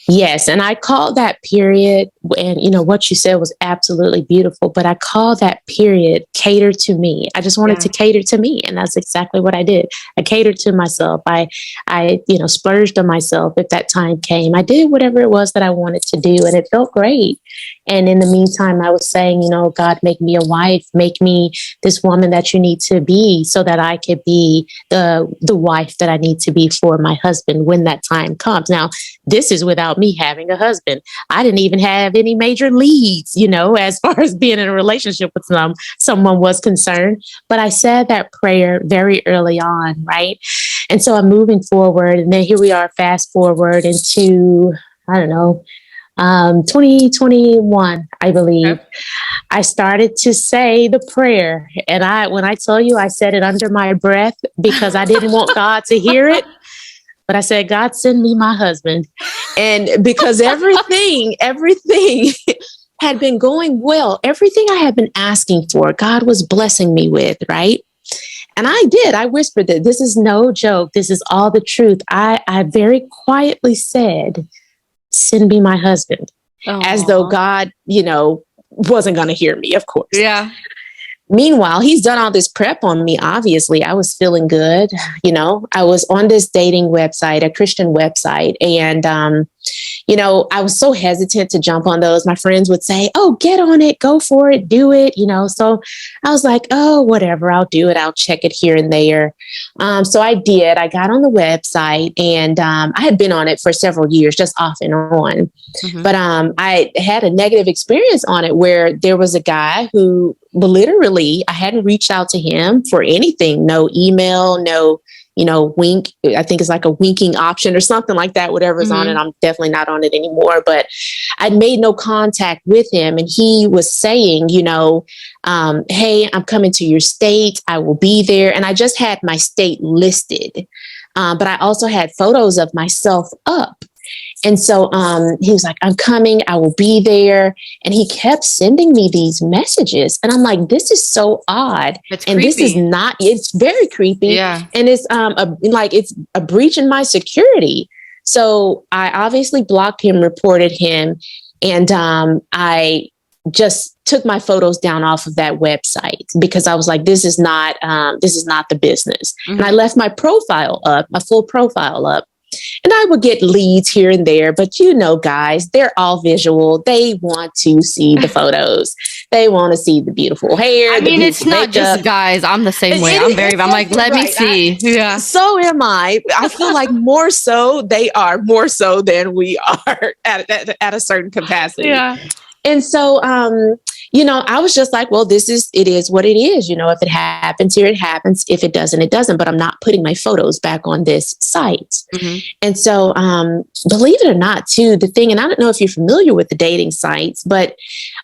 Speaker 2: Yes. And I call that period, and what you said was absolutely beautiful, but I call that period cater to me. I just wanted to cater to me. And that's exactly what I did. I catered to myself. I splurged on myself if that time came. I did whatever it was that I wanted to do, and it felt great. And in the meantime, I was saying, God, make me a wife, make me this woman that you need to be so that I could be the wife that I need to be for my husband when that time comes. Now, this is without me having a husband. I didn't even have any major leads, as far as being in a relationship with someone was concerned. But I said that prayer very early on, right? And so I'm moving forward. And then here we are, fast forward into, 2021, I believe. Okay. I started to say the prayer. And when I tell you, I said it under my breath because I didn't want God to hear it. But I said, God, send me my husband. And because everything had been going well, everything I had been asking for, God was blessing me with, right? And I did. I whispered that this is no joke. This is all the truth. I very quietly said, send me my husband. Aww. As though God, wasn't going to hear me, of course.
Speaker 1: Yeah.
Speaker 2: Meanwhile, he's done all this prep on me. Obviously, I was feeling good. I was on this dating website, a Christian website. And, I was so hesitant to jump on those. My friends would say, oh, get on it, go for it, do it. So I was like, oh, whatever, I'll do it. I'll check it here and there. So I did. I got on the website, and I had been on it for several years, just off and on. Mm-hmm. But I had a negative experience on it where there was a guy who literally, I hadn't reached out to him for anything, no email, no, wink. I think it's like a winking option or something like that, whatever's on it. I'm definitely not on it anymore, but I'd made no contact with him. And he was saying, hey, I'm coming to your state. I will be there. And I just had my state listed, but I also had photos of myself up. And so he was like, I'm coming, I will be there. And he kept sending me these messages. And I'm like, this is so odd.
Speaker 1: It's
Speaker 2: and
Speaker 1: creepy.
Speaker 2: This is not, it's very creepy.
Speaker 1: Yeah.
Speaker 2: And it's it's a breach in my security. So I obviously blocked him, reported him. And I just took my photos down off of that website because I was like, this is not the business. Mm-hmm. And I left my profile up, my full profile up. And I would get leads here and there, but guys, they're all visual. They want to see the photos. They want to see the beautiful hair.
Speaker 1: I mean, it's not just guys. I'm the same way. I'm like, let me see. Yeah.
Speaker 2: So am I. I feel like more so they are more so than we are at a certain capacity.
Speaker 1: Yeah.
Speaker 2: And so, I was just like, well, it is what it is. If it happens here, it happens. If it doesn't, it doesn't. But I'm not putting my photos back on this site. Mm-hmm. And so, believe it or not, too, the thing, and I don't know if you're familiar with the dating sites, but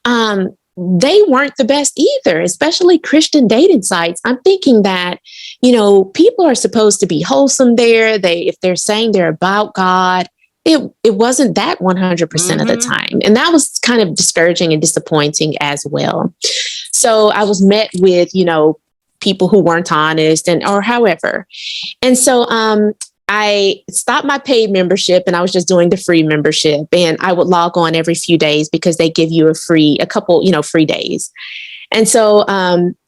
Speaker 2: they weren't the best either, especially Christian dating sites. I'm thinking that, people are supposed to be wholesome there. If they're saying they're about God, it wasn't that 100% of the time. And that was kind of discouraging and disappointing as well. So I was met with, people who weren't honest or however. And so I stopped my paid membership and I was just doing the free membership, and I would log on every few days because they give you a couple free days. And so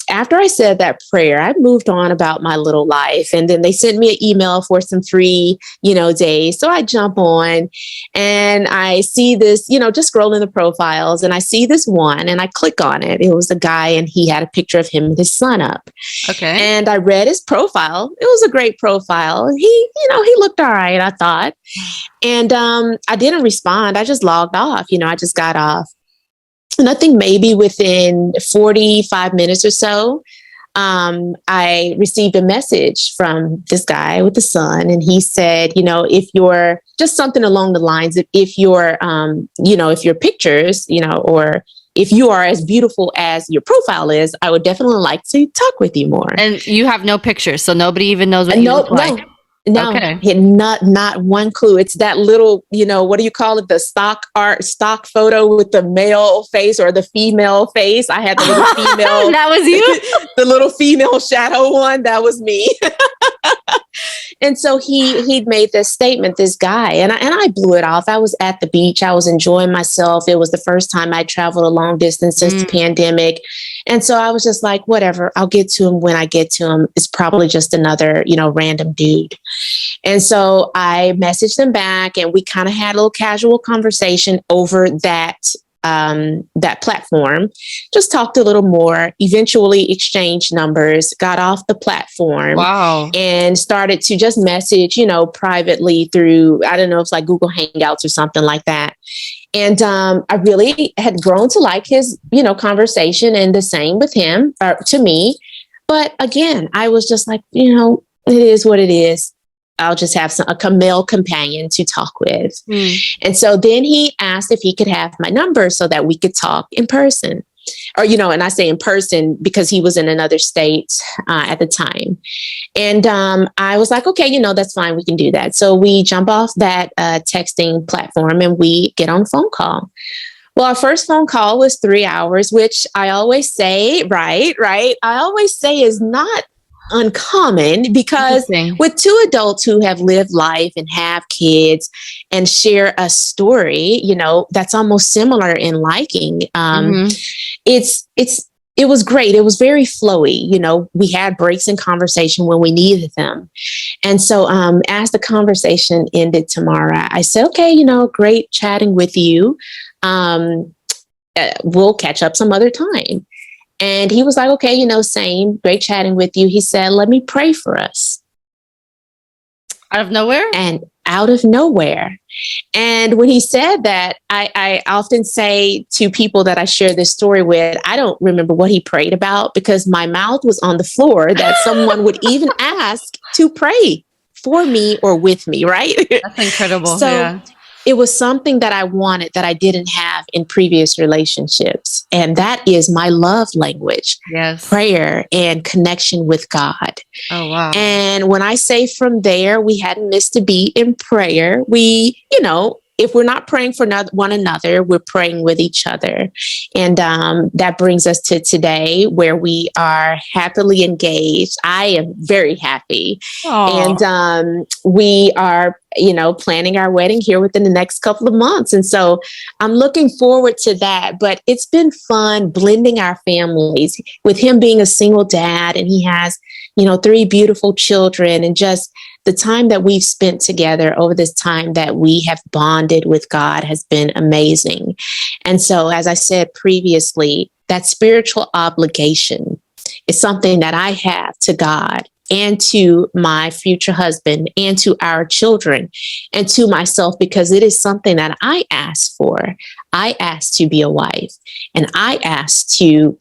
Speaker 2: after I said that prayer, I moved on about my little life. And then they sent me an email for some free, days. So I jump on and I see this, just scrolling the profiles, and I see this one and I click on it. It was a guy and he had a picture of him and his son up.
Speaker 1: Okay.
Speaker 2: And I read his profile. It was a great profile. He looked all right, I thought. And I didn't respond. I just logged off. I just got off. And I think maybe within 45 minutes or so, I received a message from this guy with the son. And he said, if you're just something along the lines of, if your pictures, or if you are as beautiful as your profile is, I would definitely like to talk with you more.
Speaker 1: And you have no pictures, so nobody even knows what you look like.
Speaker 2: No, okay. Not one clue. It's that little, what do you call it? The stock photo with the male face or the female face. I had the little female.
Speaker 1: That was you?
Speaker 2: The little female shadow one. That was me. And so he'd made this statement, this guy, and I blew it off. I was at the beach. I was enjoying myself. It was the first time I traveled a long distance since the pandemic. And so I was just like, whatever, I'll get to him when I get to him. It's probably just another, random dude. And so I messaged him back and we kind of had a little casual conversation over that platform, just talked a little more, eventually exchanged numbers, got off the platform.
Speaker 1: Wow.
Speaker 2: And started to just message, privately through, I don't know, it's like Google Hangouts or something like that. And I really had grown to like his, conversation, and the same with him, or to me. But again, I was just like, it is what it is. I'll just have a male companion to talk with. And so then he asked if he could have my number so that we could talk in person. Or, and I say in person because he was in another state at the time. And I was like, okay, that's fine. We can do that. So we jump off that texting platform and we get on a phone call. Well, our first phone call was 3 hours, which I always say, right. I always say is not uncommon, because with two adults who have lived life and have kids and share a story, that's almost similar in liking. It's it was great. It was very flowy. We had breaks in conversation when we needed them. And so as the conversation ended, Tamara, I said, okay, great chatting with you. We'll catch up some other time. And he was like, okay, same, great chatting with you. He said, let me pray for us.
Speaker 1: Out of nowhere?
Speaker 2: And out of nowhere. And when he said that, I often say to people that I share this story with, I don't remember what he prayed about because my mouth was on the floor that someone would even ask to pray for me or with me, right?
Speaker 1: That's incredible.
Speaker 2: So
Speaker 1: yeah.
Speaker 2: It was something that I wanted that I didn't have in previous relationships. And that is my love language.
Speaker 1: Yes.
Speaker 2: Prayer and connection with God.
Speaker 1: Oh, wow.
Speaker 2: And when I say from there, we hadn't missed a beat in prayer. We, if we're not praying for one another, we're praying with each other. And that brings us to today where we are happily engaged. I am very happy. Aww. And we are, planning our wedding here within the next couple of months. And so I'm looking forward to that. But it's been fun blending our families with him being a single dad. And he has, 3 beautiful children, and just the time that we've spent together over this time that we have bonded with God has been amazing. And so, as I said previously, that spiritual obligation is something that I have to God and to my future husband and to our children and to myself, because it is something that I asked for. I asked to be a wife, and I asked to,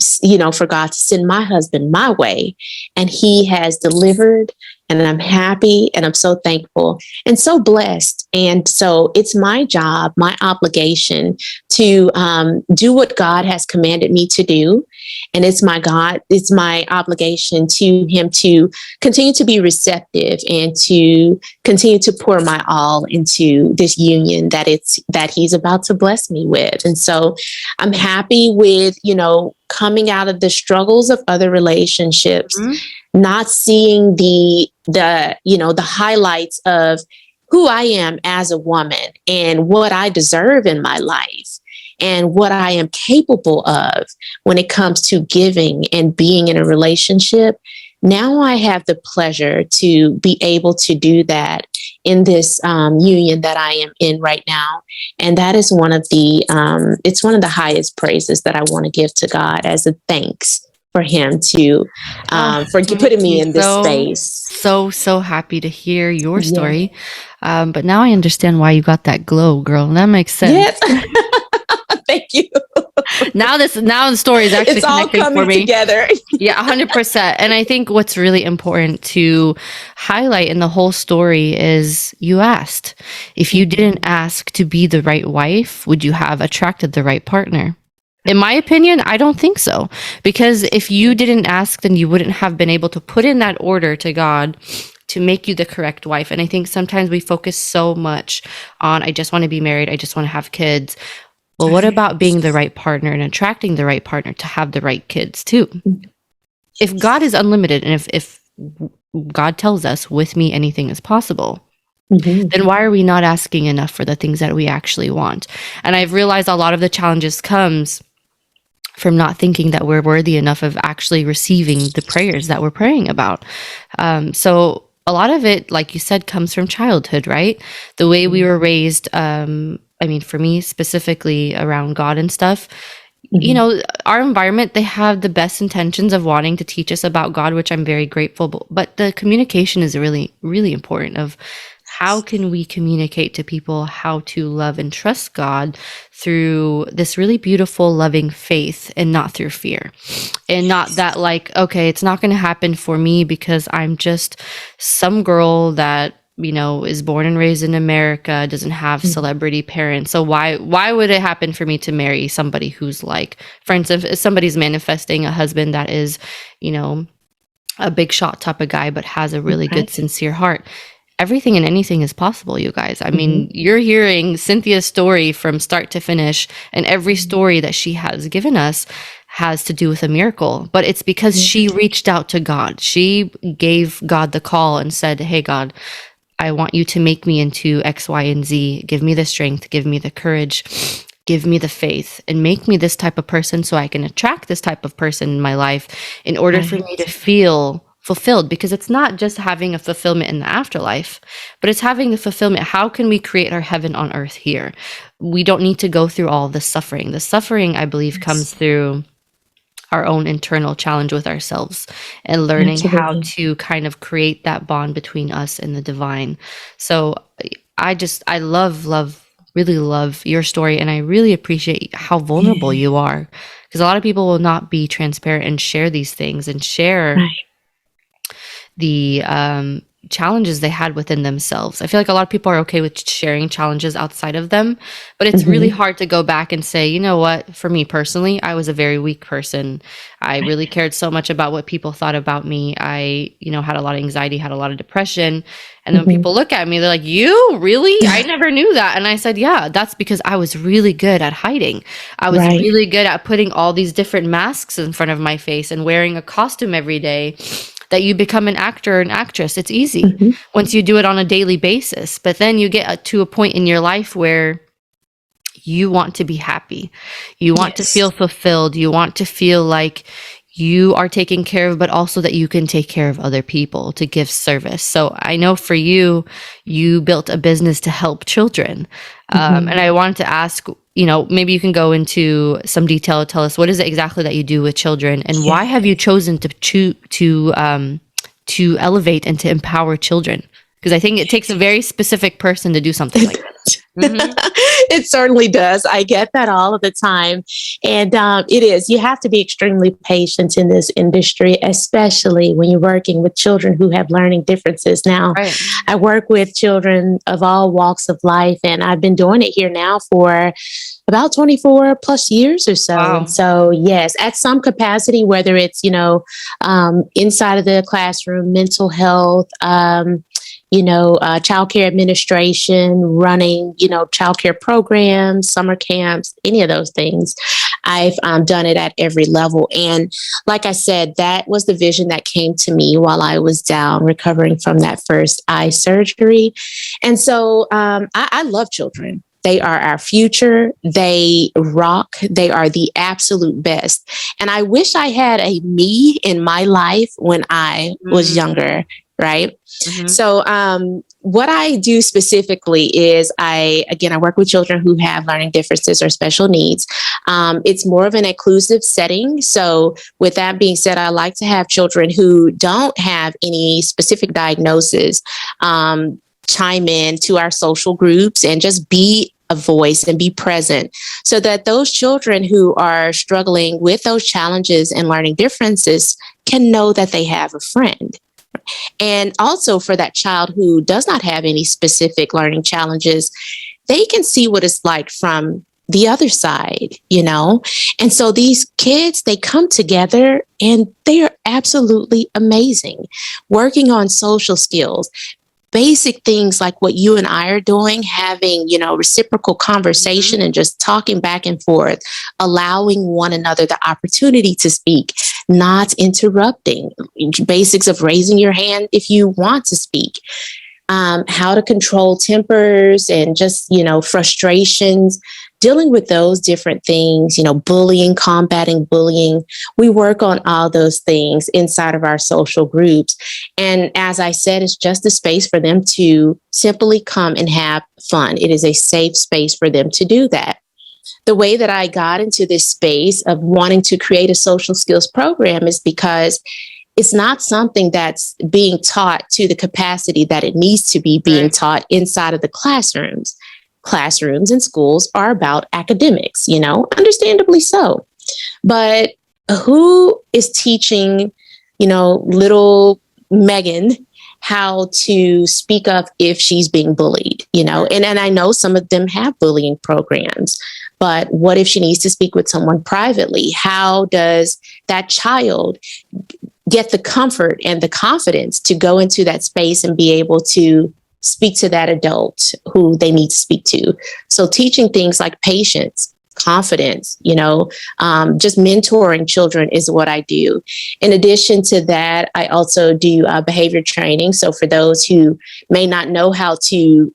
Speaker 2: for God to send my husband my way, and he has delivered. And I'm happy, and I'm so thankful and so blessed. And so it's my job, my obligation to do what God has commanded me to do. And it's my obligation to him to continue to be receptive and to continue to pour my all into this union that he's about to bless me with. And so I'm happy with, coming out of the struggles of other relationships, not seeing the highlights of who I am as a woman and what I deserve in my life and what I am capable of when it comes to giving and being in a relationship. Now I have the pleasure to be able to do that in this union that I am in right now. And that is one of the highest praises that I want to give to God as a thanks for him to for putting me in this space.
Speaker 1: So happy to hear your story. Yeah. But now I understand why you got that glow, girl. That makes sense.
Speaker 2: Yes. Thank you.
Speaker 1: Now the story is actually
Speaker 2: it's all coming
Speaker 1: for me.
Speaker 2: Together.
Speaker 1: Yeah, 100%. And I think what's really important to highlight in the whole story is you asked. If you didn't ask to be the right wife, would you have attracted the right partner? In my opinion, I don't think so. Because if you didn't ask, then you wouldn't have been able to put in that order to God to make you the correct wife. And I think sometimes we focus so much on, I just want to be married, I just want to have kids. Well, what about being the right partner and attracting the right partner to have the right kids too? If God is unlimited, and if God tells us, with me, anything is possible, then why are we not asking enough for the things that we actually want? And I've realized a lot of the challenges comes from not thinking that we're worthy enough of actually receiving the prayers that we're praying about. So a lot of it, like you said, comes from childhood, right? The way we were raised, for me specifically around God and stuff, our environment, they have the best intentions of wanting to teach us about God, which I'm very grateful. But the communication is really, really important of how can we communicate to people how to love and trust God through this really beautiful, loving faith and not through fear. And not that okay, it's not going to happen for me because I'm just some girl that is born and raised in America, doesn't have celebrity parents. So why would it happen for me to marry somebody who's for instance, if somebody's manifesting a husband that is, a big shot type of guy, but has a really good, sincere heart. Everything and anything is possible, you guys. I mean, you're hearing Cynthia's story from start to finish, and every story that she has given us has to do with a miracle. But it's because she reached out to God. She gave God the call and said, hey, God, I want you to make me into X, Y, and Z. Give me the strength. Give me the courage. give me the faith and make me this type of person so I can attract this type of person in my life in order for me to feel fulfilled. Because it's not just having a fulfillment in the afterlife, but it's having the fulfillment. How can we create our heaven on earth here? We don't need to go through all the suffering. The suffering, I believe, comes through our own internal challenge with ourselves and learning how to kind of create that bond between us and the divine. So I really love your story, and I really appreciate how vulnerable you are, because a lot of people will not be transparent and share these things and share the challenges they had within themselves. I feel like a lot of people are okay with sharing challenges outside of them, but it's really hard to go back and say, you know what, for me personally, I was a very weak person. I really cared so much about what people thought about me. I, had a lot of anxiety, had a lot of depression. And then when people look at me, they're like, you really? I never knew that. And I said, yeah, that's because I was really good at hiding. I was really good at putting all these different masks in front of my face and wearing a costume every day, that you become an actor or an actress. It's easy once you do it on a daily basis. But then you get to a point in your life where you want to be happy. You want to feel fulfilled. You want to feel like you are taken care of, but also that you can take care of other people, to give service. So I know for you, you built a business to help children. And I wanted to ask, maybe you can go into some detail, tell us what is it exactly that you do with children, and why have you chosen to elevate and to empower children? Because I think it takes a very specific person to do something like this.
Speaker 2: It certainly does. I get that all of the time. And it is. You have to be extremely patient in this industry, especially when you're working with children who have learning differences. Now, I work with children of all walks of life, and I've been doing it here now for about 24 plus years or so. Wow. And so, yes, at some capacity, whether it's, inside of the classroom, mental health, childcare administration, running, childcare programs, summer camps, any of those things. I've done it at every level. And like I said, that was the vision that came to me while I was down recovering from that first eye surgery. And so I love children. They are our future. They rock. They are the absolute best. And I wish I had a me in my life when I was younger. Right. So what I do specifically is I work with children who have learning differences or special needs. It's more of an inclusive setting. So with that being said, I like to have children who don't have any specific diagnosis chime in to our social groups and just be a voice and be present, so that those children who are struggling with those challenges and learning differences can know that they have a friend. And also for that child who does not have any specific learning challenges, they can see what it's like from the other side, And so these kids, they come together and they are absolutely amazing, working on social skills, basic things like what you and I are doing, having, reciprocal conversation and just talking back and forth, allowing one another the opportunity to speak, not interrupting, basics of raising your hand if you want to speak, how to control tempers and just, frustrations, dealing with those different things, bullying, combating bullying. We work on all those things inside of our social groups. And as I said, it's just a space for them to simply come and have fun. It is a safe space for them to do that. The way that I got into this space of wanting to create a social skills program is because it's not something that's being taught to the capacity that it needs to be being taught inside of the classrooms. Classrooms and schools are about academics, understandably so. But who is teaching, little Megan how to speak up if she's being bullied, and I know some of them have bullying programs, but what if she needs to speak with someone privately? How does that child get the comfort and the confidence to go into that space and be able to speak to that adult who they need to speak to? So teaching things like patience, confidence, just mentoring children is what I do. In addition to that, I also do behavior training. So for those who may not know how to,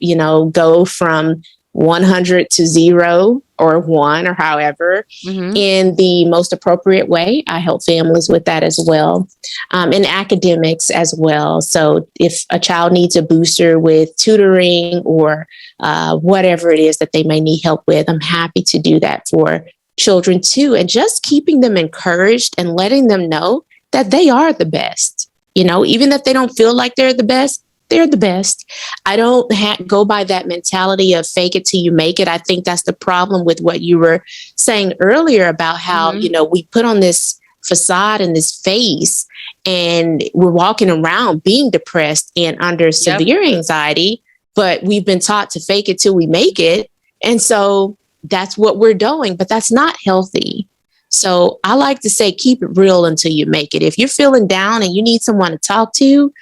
Speaker 2: go from 100 to 0, or one or however in the most appropriate way. I help families with that as well, and academics as well. So if a child needs a booster with tutoring or whatever it is that they may need help with, I'm happy to do that for children too. And just keeping them encouraged and letting them know that they are the best. You know, even if they don't feel like they're the best, they're the best. I don't go by that mentality of fake it till you make it. I think that's the problem with what you were saying earlier about how, you know, we put on this facade and this face and we're walking around being depressed and under severe anxiety, but we've been taught to fake it till we make it. And so that's what we're doing, but that's not healthy. So I like to say, keep it real until you make it. If you're feeling down and you need someone to talk to,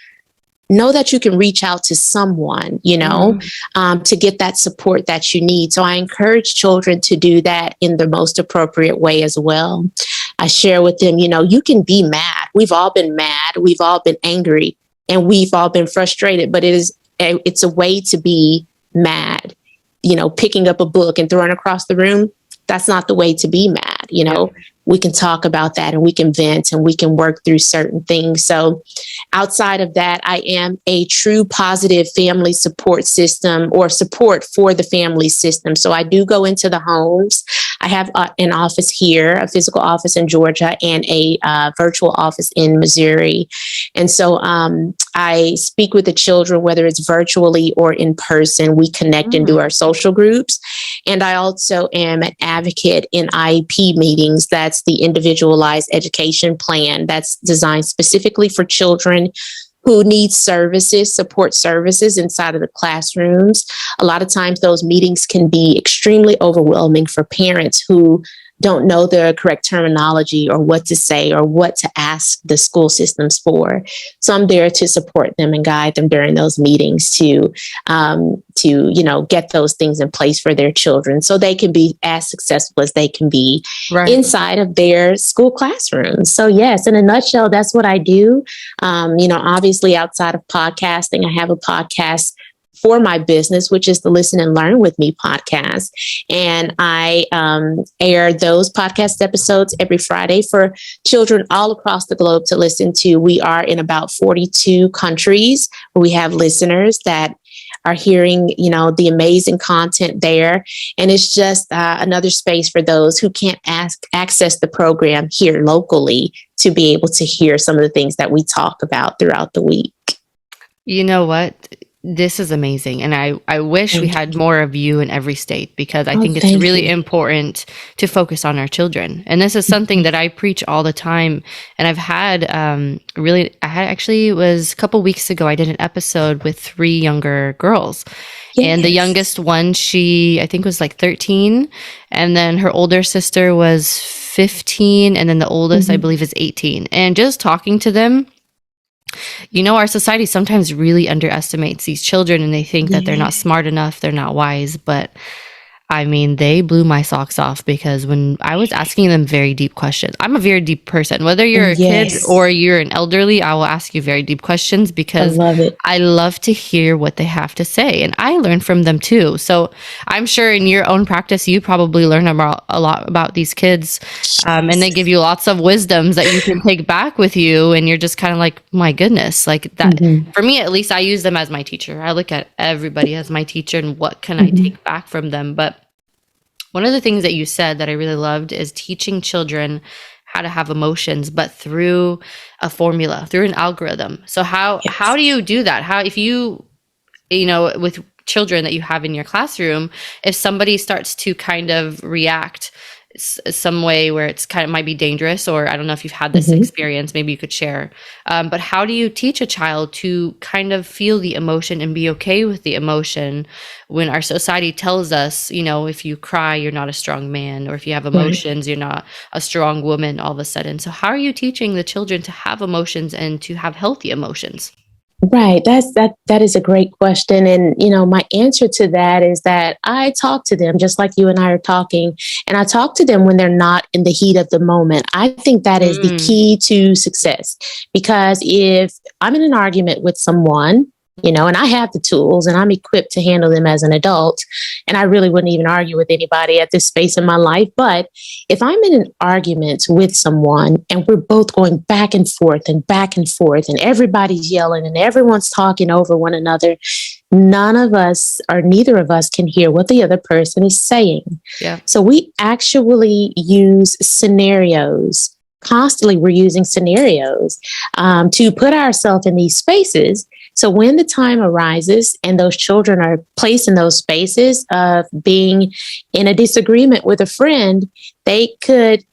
Speaker 2: know that you can reach out to someone, you know, to get that support that you need. So I encourage children to do that in the most appropriate way as well. I share with them, you know, you can be mad. We've all been mad. We've all been angry and we've all been frustrated, but it's a way to be mad. You know, picking up a book and throwing it across the room, that's not the way to be mad. You know, we can talk about that and we can vent and we can work through certain things. So outside of that, I am a true positive family support system or support for the family system. So I do go into the homes. I have an office here, a physical office in Georgia, and a virtual office in Missouri. And so I speak with the children, whether it's virtually or in person. We connect and do our social groups. And I also am an advocate in IEP meetings. That's the individualized education plan that's designed specifically for children who need services, support services inside of the classrooms. A lot of times those meetings can be extremely overwhelming for parents who don't know the correct terminology or what to say or what to ask the school systems for. So I'm there to support them and guide them during those meetings to you know, get those things in place for their children so they can be as successful as they can be inside of their school classrooms. So yes, in a nutshell, that's what I do. You know, obviously outside of podcasting, I have a podcast for my business, which is the Listen and Learn with Me podcast. And I air those podcast episodes every Friday for children all across the globe to listen to. We are in about 42 countries where we have listeners that are hearing, you know, the amazing content there. And it's just another space for those who can't access the program here locally to be able to hear some of the things that we talk about throughout the week.
Speaker 1: You know what? This is amazing. And I wish we had more of you in every state because I think it's really important to focus on our children. And this is something that I preach all the time. And I've had it was a couple weeks ago, I did an episode with 3 younger girls. Yes. And the youngest one, I think was like 13. And then her older sister was 15. And then the oldest, I believe, is 18. And just talking to them, you know, our society sometimes really underestimates these children and they think that they're not smart enough, they're not wise. But I mean, they blew my socks off because when I was asking them very deep questions, I'm a very deep person. Whether you're a kid or you're an elderly, I will ask you very deep questions because I love to hear what they have to say. And I learn from them too. So I'm sure in your own practice, you probably learn a lot about these kids. And they give you lots of wisdoms that you can take back with you. And you're just kind of like, my goodness, like that. For me, at least I use them as my teacher. I look at everybody as my teacher and what can I take back from them. But one of the things that you said that I really loved is teaching children how to have emotions, but through a formula, through an algorithm. So how do you do that? How, if you know, with children that you have in your classroom, if somebody starts to kind of react some way where it's kind of might be dangerous, or I don't know if you've had this experience, maybe you could share. But how do you teach a child to kind of feel the emotion and be okay with the emotion when our society tells us, you know, if you cry, you're not a strong man, or if you have emotions, you're not a strong woman all of a sudden. So how are you teaching the children to have emotions and to have healthy emotions?
Speaker 2: Right. That is a great question. And, you know, my answer to that is that I talk to them just like you and I are talking, and I talk to them when they're not in the heat of the moment. I think that is the key to success, because if I'm in an argument with someone And I have the tools and I'm equipped to handle them as an adult. And I really wouldn't even argue with anybody at this space in my life. But if I'm in an argument with someone and we're both going back and forth and back and forth, and everybody's yelling and everyone's talking over one another, none of us or neither of us can hear what the other person is saying.
Speaker 1: Yeah.
Speaker 2: So we actually use scenarios. Constantly, we're using scenarios to put ourselves in these spaces. So when the time arises and those children are placed in those spaces of being in a disagreement with a friend, they could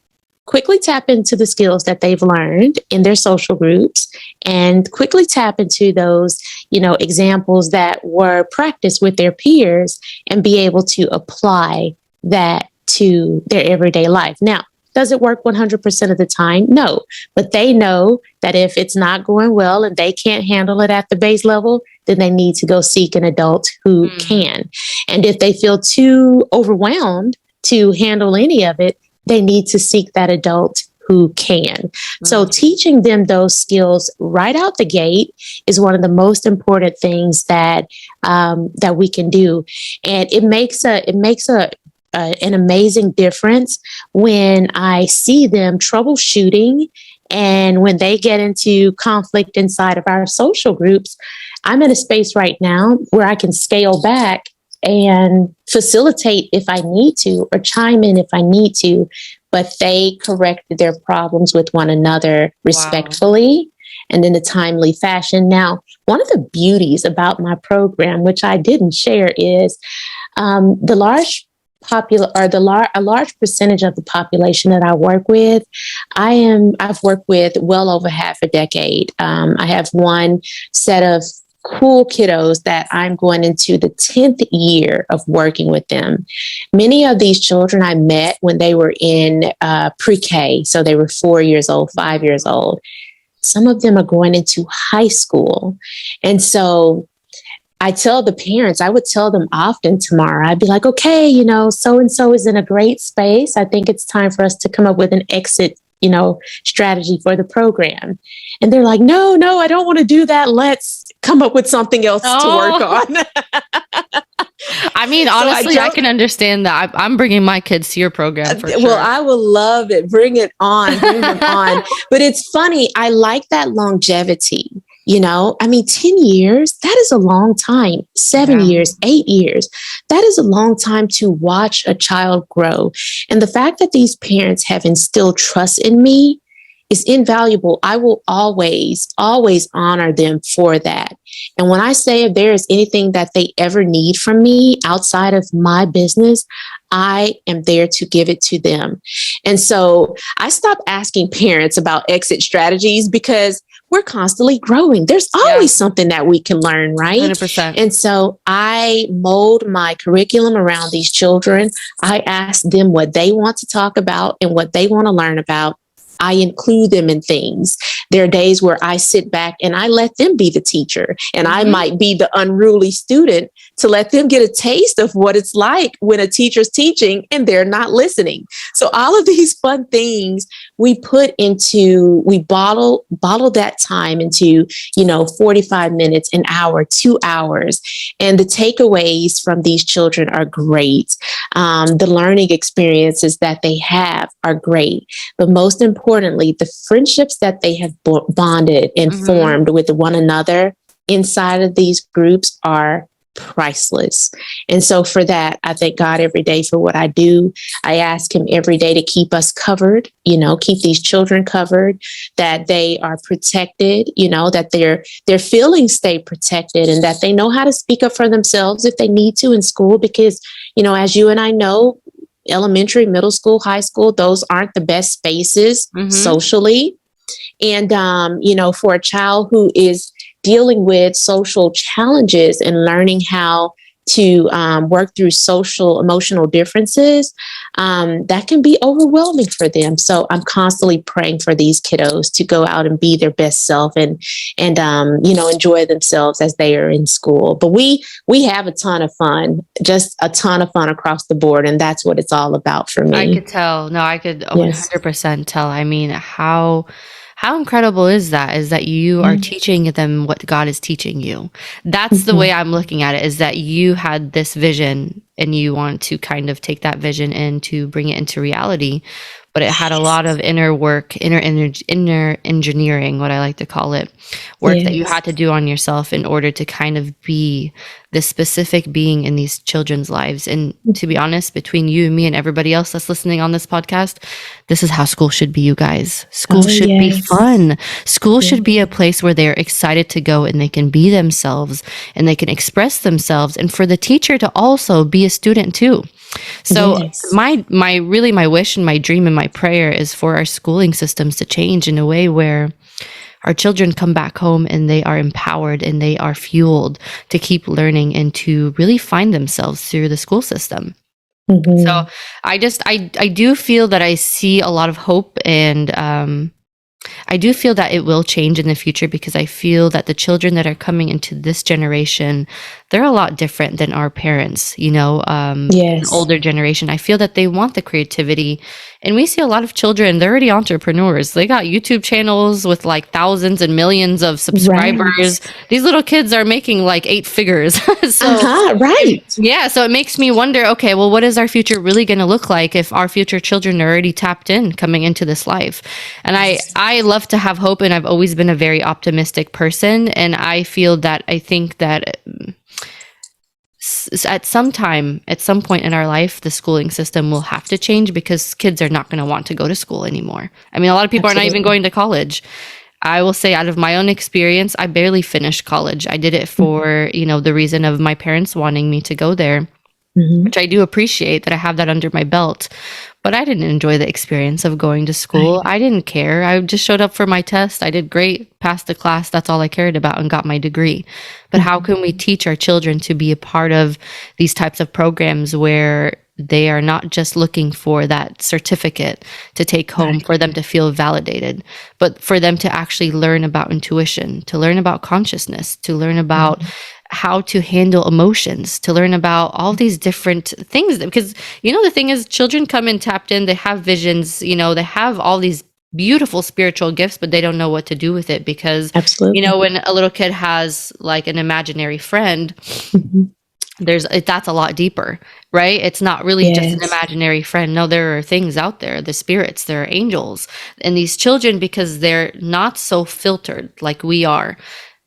Speaker 2: quickly tap into the skills that they've learned in their social groups and quickly tap into those, examples that were practiced with their peers and be able to apply that to their everyday life. Now, does it work 100% of the time? No, but they know that if it's not going well and they can't handle it at the base level, then they need to go seek an adult who can. And if they feel too overwhelmed to handle any of it, they need to seek that adult who can. So teaching them those skills right out the gate is one of the most important things that that we can do, and it makes an amazing difference when I see them troubleshooting and when they get into conflict inside of our social groups. I'm in a space right now where I can scale back and facilitate if I need to, or chime in if I need to, but they corrected their problems with one another respectfully and in a timely fashion. Now, one of the beauties about my program, which I didn't share, is a large percentage of the population that I work with, I've worked with well over half a decade. I have one set of cool kiddos that I'm going into the 10th year of working with them. Many of these children I met when they were in pre-K, so they were 4 years old, 5 years old. Some of them are going into high school. And so I tell the parents, I would tell them often tomorrow, I'd be like, okay, so-and-so is in a great space. I think it's time for us to come up with an exit, strategy for the program. And they're like, no, I don't want to do that. Let's come up with something else to work on.
Speaker 1: I mean, honestly, I can understand that. I'm bringing my kids to your program for sure.
Speaker 2: Well, I will love it. Bring them on. But it's funny. I like that longevity. 10 years, that is a long time. 7 years, 8 years, that is a long time to watch a child grow. And the fact that these parents have instilled trust in me is invaluable. I will always, always honor them for that. And when I say if there is anything that they ever need from me outside of my business, I am there to give it to them. And so I stopped asking parents about exit strategies because we're constantly growing. There's always something that we can learn, right?
Speaker 1: 100%.
Speaker 2: And so I mold my curriculum around these children. I ask them what they want to talk about and what they want to learn about. I include them in things. There are days where I sit back and I let them be the teacher, and I might be the unruly student to let them get a taste of what it's like when a teacher's teaching and they're not listening. So all of these fun things we bottle that time into, 45 minutes, an hour, 2 hours. And the takeaways from these children are great. The learning experiences that they have are great. But most importantly, the friendships that they have bonded and formed with one another inside of these groups are priceless. And so for that, I thank God every day for what I do. I ask him every day to keep us covered, keep these children covered, that they are protected, that their feelings stay protected, and that they know how to speak up for themselves if they need to in school. Because, as you and I know, elementary, middle school, high school, those aren't the best spaces socially. And, for a child who is dealing with social challenges and learning how to work through social emotional differences, that can be overwhelming for them. So I'm constantly praying for these kiddos to go out and be their best self and enjoy themselves as they are in school. But we have a ton of fun, just a ton of fun across the board. And that's what it's all about for me.
Speaker 1: I could tell. No, I could 100% tell. I mean, how How incredible is that? Is that you are teaching them what God is teaching you. That's the way I'm looking at it, is that you had this vision and you want to kind of take that vision and to bring it into reality. But it had a lot of inner work, inner engineering, what I like to call it, work that you
Speaker 2: Yes.
Speaker 1: had to do on yourself in order to kind of be this specific being in these children's lives. And to be honest, between you and me and everybody else that's listening on this podcast, this is how school should be, you guys. School
Speaker 2: Oh,
Speaker 1: should be
Speaker 2: yes.
Speaker 1: fun. School
Speaker 2: Yeah.
Speaker 1: should be a place where they're excited to go and they can be themselves and they can express themselves, and for the teacher to also be a student too. So
Speaker 2: Yes.
Speaker 1: my wish and my dream and my prayer is for our schooling systems to change in a way where our children come back home and they are empowered and they are fueled to keep learning and to really find themselves through the school system. So I do feel that I see a lot of hope, and I do feel that it will change in the future, because I feel that the children that are coming into this generation, they're a lot different than our parents, an
Speaker 2: Yes.
Speaker 1: older generation. I feel that they want the creativity. And we see a lot of children, they're already entrepreneurs. They got YouTube channels with like thousands and millions of subscribers.
Speaker 2: Right.
Speaker 1: These little kids are making like 8 figures.
Speaker 2: Right.
Speaker 1: Yeah, so it makes me wonder, okay, well, what is our future really going to look like if our future children are already tapped in coming into this life? And I love to have hope, and I've always been a very optimistic person, and I think that at some point in our life, the schooling system will have to change, because kids are not going to want to go to school anymore. I mean, a lot of people are not even going to college. I will say, out of my own experience, I barely finished college. I did it for, the reason of my parents wanting me to go there, which I do appreciate that I have that under my belt. But I didn't enjoy the experience of going to school. I didn't care. I just showed up for my test. I did great, passed the class. That's all I cared about, and got my degree. But how can we teach our children to be a part of these types of programs where they are not just looking for that certificate to take home for them to feel validated, but for them to actually learn about intuition, to learn about consciousness, to learn about how to handle emotions, to learn about all these different things? Because, the thing is, children come in tapped in, they have visions, they have all these beautiful spiritual gifts, but they don't know what to do with it, because,
Speaker 2: Absolutely.
Speaker 1: when a little kid has like an imaginary friend, that's a lot deeper, right? It's not really just an imaginary friend. No, there are things out there, the spirits, there are angels. And these children, because they're not so filtered like we are,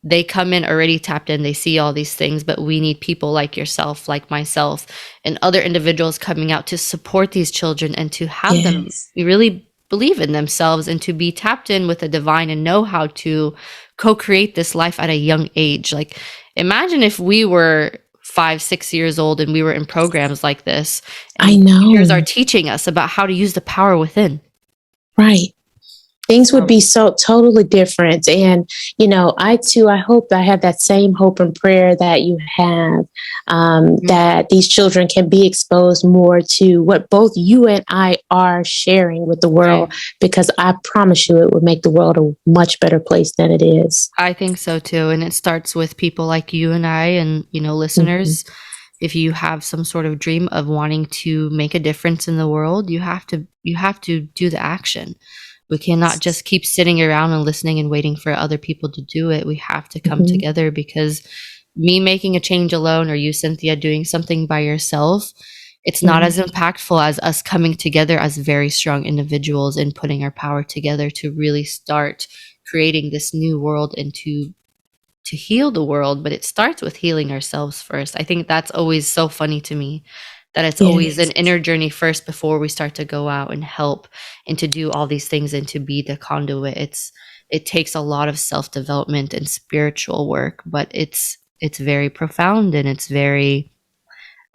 Speaker 1: they come in already tapped in, they see all these things, but we need people like yourself, like myself, and other individuals coming out to support these children and to have them really believe in themselves and to be tapped in with the divine and know how to co-create this life at a young age. Like, imagine if we were 5-6 years old and we were in programs like this, and
Speaker 2: I know.
Speaker 1: teachers are teaching us about how to use the power within.
Speaker 2: Right. Things would be so totally different. And, I hope I have that same hope and prayer that you have, that these children can be exposed more to what both you and I are sharing with the world, because I promise you it would make the world a much better place than it is.
Speaker 1: I think so too. And it starts with people like you and I and, listeners. If you have some sort of dream of wanting to make a difference in the world, you have to do the action. We cannot just keep sitting around and listening and waiting for other people to do it. We have to come together, because me making a change alone, or you, Cynthia, doing something by yourself, it's not as impactful as us coming together as very strong individuals and putting our power together to really start creating this new world and to heal the world. But it starts with healing ourselves first. I think that's always so funny to me, that it's always an inner journey first before we start to go out and help and to do all these things and to be the conduit. It takes a lot of self-development and spiritual work, but it's very profound, and it's very,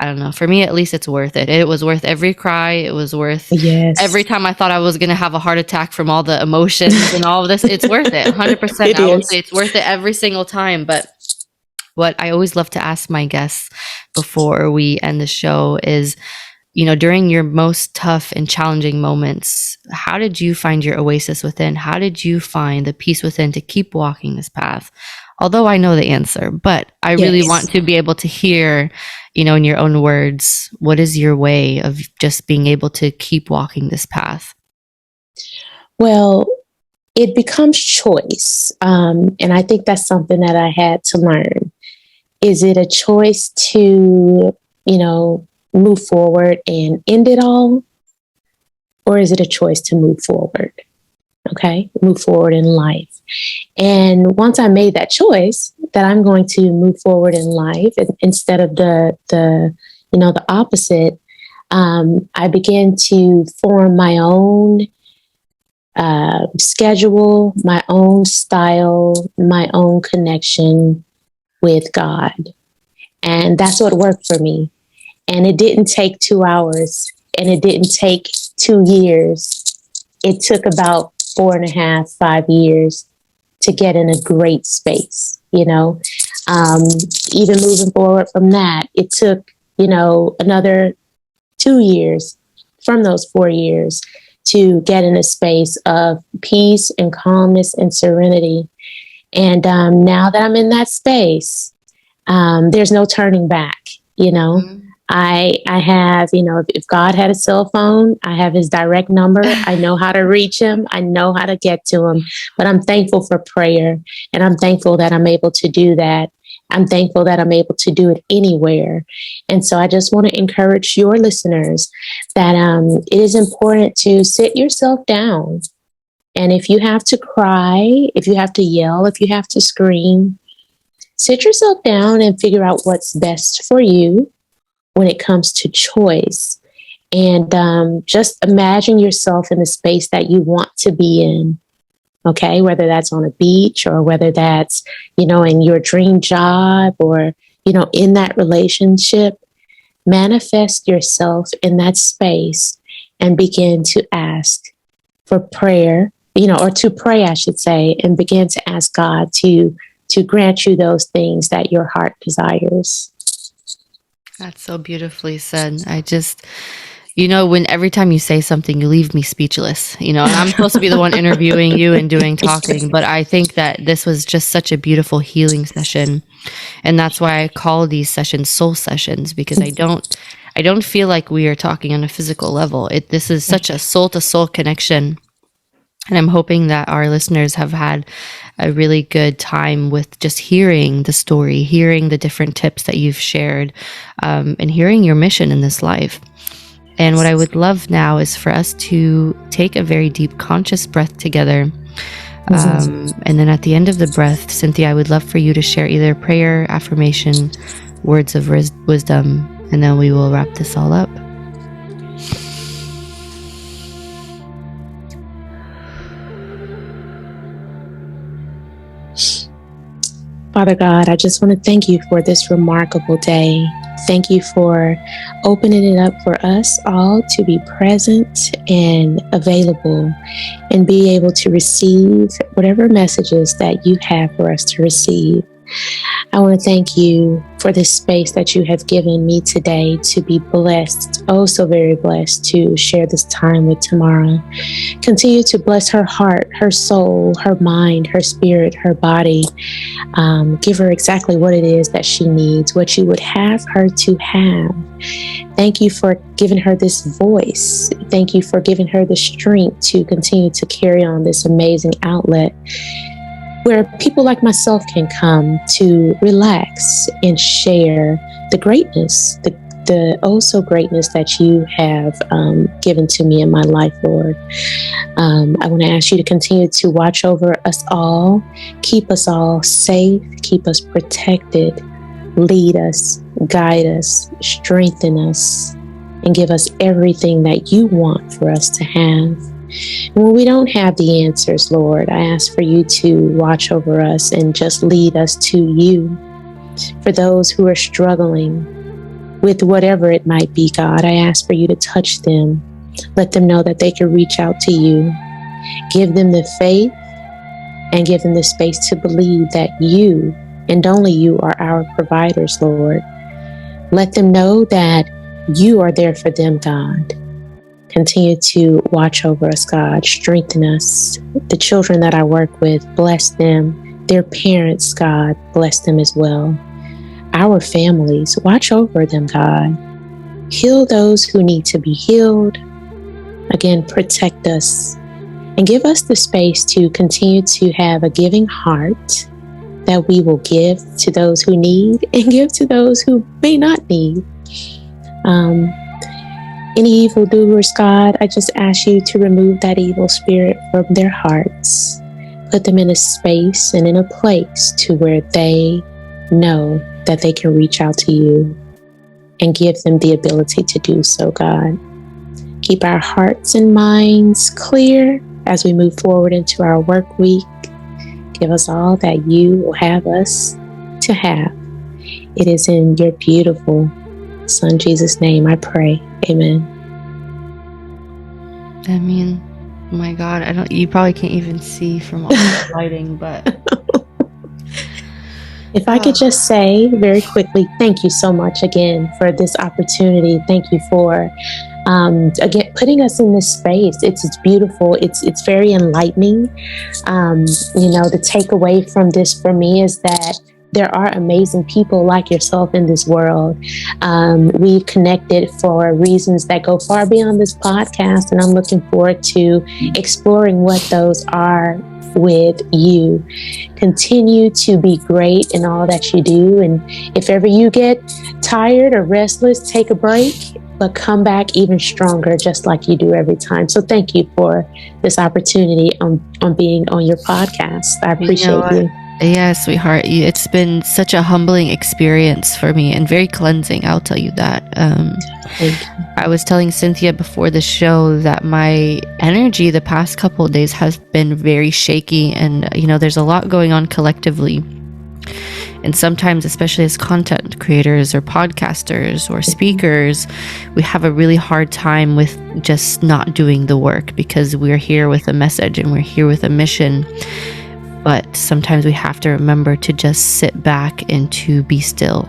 Speaker 1: I don't know, for me at least, it's worth it. It was worth every cry. It was worth every time I thought I was going to have a heart attack from all the emotions and all of this. It's worth it. 100%. I will say it's worth it every single time. But what I always love to ask my guests before we end the show is, during your most tough and challenging moments, how did you find your oasis within? How did you find the peace within to keep walking this path? Although I know the answer, but I really want to be able to hear, in your own words, what is your way of just being able to keep walking this path?
Speaker 2: Well, it becomes choice. And I think that's something that I had to learn. Is it a choice to, move forward and end it all? Or is it a choice to move forward? Okay, move forward in life. And once I made that choice that I'm going to move forward in life instead of the opposite, I began to form my own schedule, my own style, my own connection with God. And that's what worked for me. And it didn't take 2 hours, and it didn't take 2 years. It took about 4.5, 5 years to get in a great space, Even moving forward from that, it took, another 2 years from those 4 years to get in a space of peace and calmness and serenity. And now that I'm in that space, there's no turning back, Mm-hmm. I have, if God had a cell phone, I have his direct number. I know how to reach him. I know how to get to him. But I'm thankful for prayer, and I'm thankful that I'm able to do that. I'm thankful that I'm able to do it anywhere. And so I just want to encourage your listeners that it is important to sit yourself down. And if you have to cry, if you have to yell, if you have to scream, sit yourself down and figure out what's best for you when it comes to choice. And just imagine yourself in the space that you want to be in. Okay, whether that's on a beach or whether that's, in your dream job or, in that relationship, manifest yourself in that space and begin to ask for prayer, or to pray, I should say, and begin to ask God to grant you those things that your heart desires.
Speaker 1: That's so beautifully said. I just, when every time you say something, you leave me speechless, and I'm supposed to be the one interviewing you and doing talking, but I think that this was just such a beautiful healing session. And that's why I call these sessions soul sessions, because I don't feel like we are talking on a physical level. This is such a soul to soul connection. And I'm hoping that our listeners have had a really good time with just hearing the story, hearing the different tips that you've shared, and hearing your mission in this life. And what I would love now is for us to take a very deep conscious breath together. And then at the end of the breath, Cynthia, I would love for you to share either prayer, affirmation, words of wisdom, and then we will wrap this all up.
Speaker 2: Father God, I just want to thank you for this remarkable day. Thank you for opening it up for us all to be present and available and be able to receive whatever messages that you have for us to receive. I want to thank you for this space that you have given me today to be blessed, oh so very blessed, to share this time with Tamara. Continue to bless her heart, her soul, her mind, her spirit, her body. Give her exactly what it is that she needs, what you would have her to have. Thank you for giving her this voice. Thank you for giving her the strength to continue to carry on this amazing outlet where people like myself can come to relax and share the greatness, the oh so greatness that you have given to me in my life, Lord. I want to ask you to continue to watch over us all, keep us all safe, keep us protected, lead us, guide us, strengthen us, and give us everything that you want for us to have. When we don't have the answers, Lord, I ask for you to watch over us and just lead us to you. For those who are struggling with whatever it might be, God, I ask for you to touch them. Let them know that they can reach out to you. Give them the faith and give them the space to believe that you and only you are our providers, Lord. Let them know that you are there for them, God. Continue to watch over us, God. Strengthen us. The children that I work with, bless them. Their parents, God, bless them as well. Our families, watch over them, God. Heal those who need to be healed. Again, protect us and give us the space to continue to have a giving heart that we will give to those who need and give to those who may not need. Any evildoers, God, I just ask you to remove that evil spirit from their hearts. Put them in a space and in a place to where they know that they can reach out to you and give them the ability to do so, God. Keep our hearts and minds clear as we move forward into our work week. Give us all that you will have us to have. It is in your beautiful Son, Jesus' name, I pray. Amen.
Speaker 1: I mean, oh my God, you probably can't even see from all the lighting, but
Speaker 2: if I could just say very quickly, thank you so much again for this opportunity. Thank you for again putting us in this space. It's beautiful. It's very enlightening. The takeaway from this for me is that there are amazing people like yourself in this world. We've connected for reasons that go far beyond this podcast, and I'm looking forward to exploring what those are with you. Continue to be great in all that you do, and if ever you get tired or restless, take a break, but come back even stronger, just like you do every time. So thank you for this opportunity on being on your podcast. I appreciate you.
Speaker 1: Yeah, sweetheart, it's been such a humbling experience for me and very cleansing, I'll tell you that. I was telling Cynthia before the show that my energy the past couple of days has been very shaky, and there's a lot going on collectively. And sometimes, especially as content creators or podcasters or speakers, we have a really hard time with just not doing the work because we're here with a message and we're here with a mission. But sometimes we have to remember to just sit back and to be still.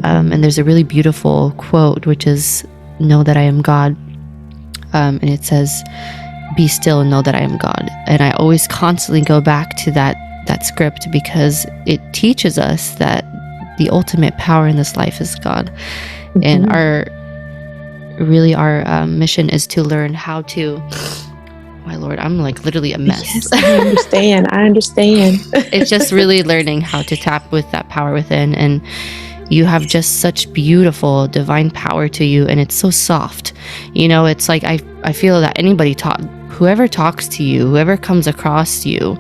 Speaker 1: And there's a really beautiful quote, which is, "Know that I am God." And it says, "Be still and know that I am God." And I always constantly go back to that script because it teaches us that the ultimate power in this life is God. And our mission is to learn how to... My Lord, I'm like literally a mess.
Speaker 2: Yes, I understand.
Speaker 1: It's just really learning how to tap with that power within. And you have just such beautiful divine power to you. And it's so soft. It's like I feel that whoever talks to you, whoever comes across you,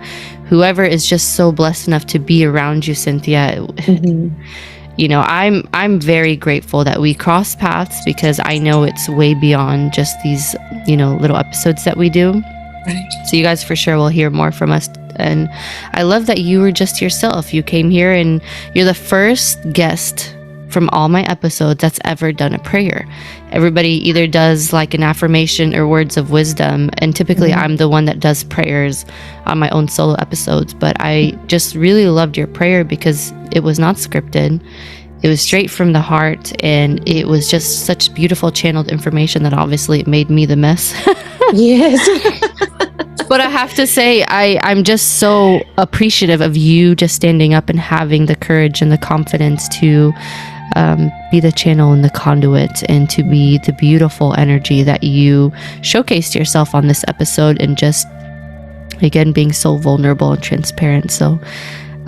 Speaker 1: whoever is just so blessed enough to be around you, Cynthia, I'm very grateful that we cross paths because I know it's way beyond just these, little episodes that we do. Right. So you guys for sure will hear more from us. And I love that you were just yourself. You came here and you're the first guest from all my episodes that's ever done a prayer. Everybody either does like an affirmation or words of wisdom. And typically I'm the one that does prayers on my own solo episodes. But I just really loved your prayer because it was not scripted. It was straight from the heart. And it was just such beautiful channeled information that obviously it made me the mess.
Speaker 2: Yes.
Speaker 1: But I have to say, I'm just so appreciative of you just standing up and having the courage and the confidence to be the channel and the conduit and to be the beautiful energy that you showcased yourself on this episode, and just, again, being so vulnerable and transparent. So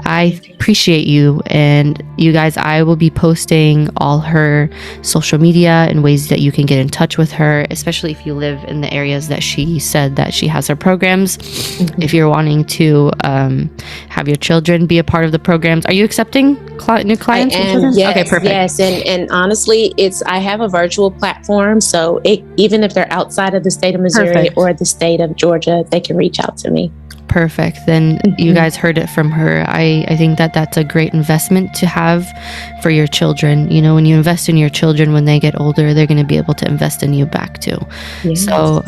Speaker 1: I appreciate you. And you guys, I will be posting all her social media and ways that you can get in touch with her, especially if you live in the areas that she said that she has her programs. If you're wanting to have your children be a part of the programs. Are you accepting new clients?
Speaker 2: Yes,
Speaker 1: okay, perfect.
Speaker 2: Yes, and honestly, I have a virtual platform, so even if they're outside of the state of Missouri or the state of Georgia, they can reach out to me.
Speaker 1: Perfect. Then you guys heard it from her. I think that that's a great investment to have for your children. When you invest in your children, when they get older, they're going to be able to invest in you back too. Yes. So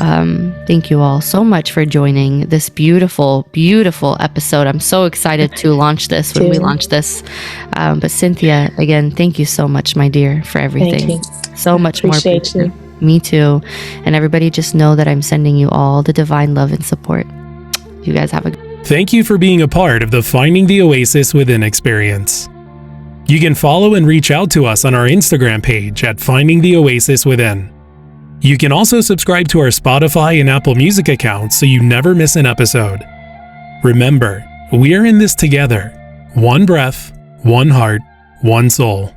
Speaker 1: thank you all so much for joining this beautiful, beautiful episode. I'm so excited to launch this when we launch this. But Cynthia, again, thank you so much, my dear, for everything. So much more.
Speaker 2: Appreciate you.
Speaker 1: Me too. And everybody, just know that I'm sending you all the divine love and support. You guys have a...
Speaker 3: Thank you for being a part of the Finding the Oasis Within experience. You can follow and reach out to us on our Instagram page at Finding the Oasis Within. You can also subscribe to our Spotify and Apple Music accounts so you never miss an episode. Remember, we're in this together. One breath, one heart, one soul.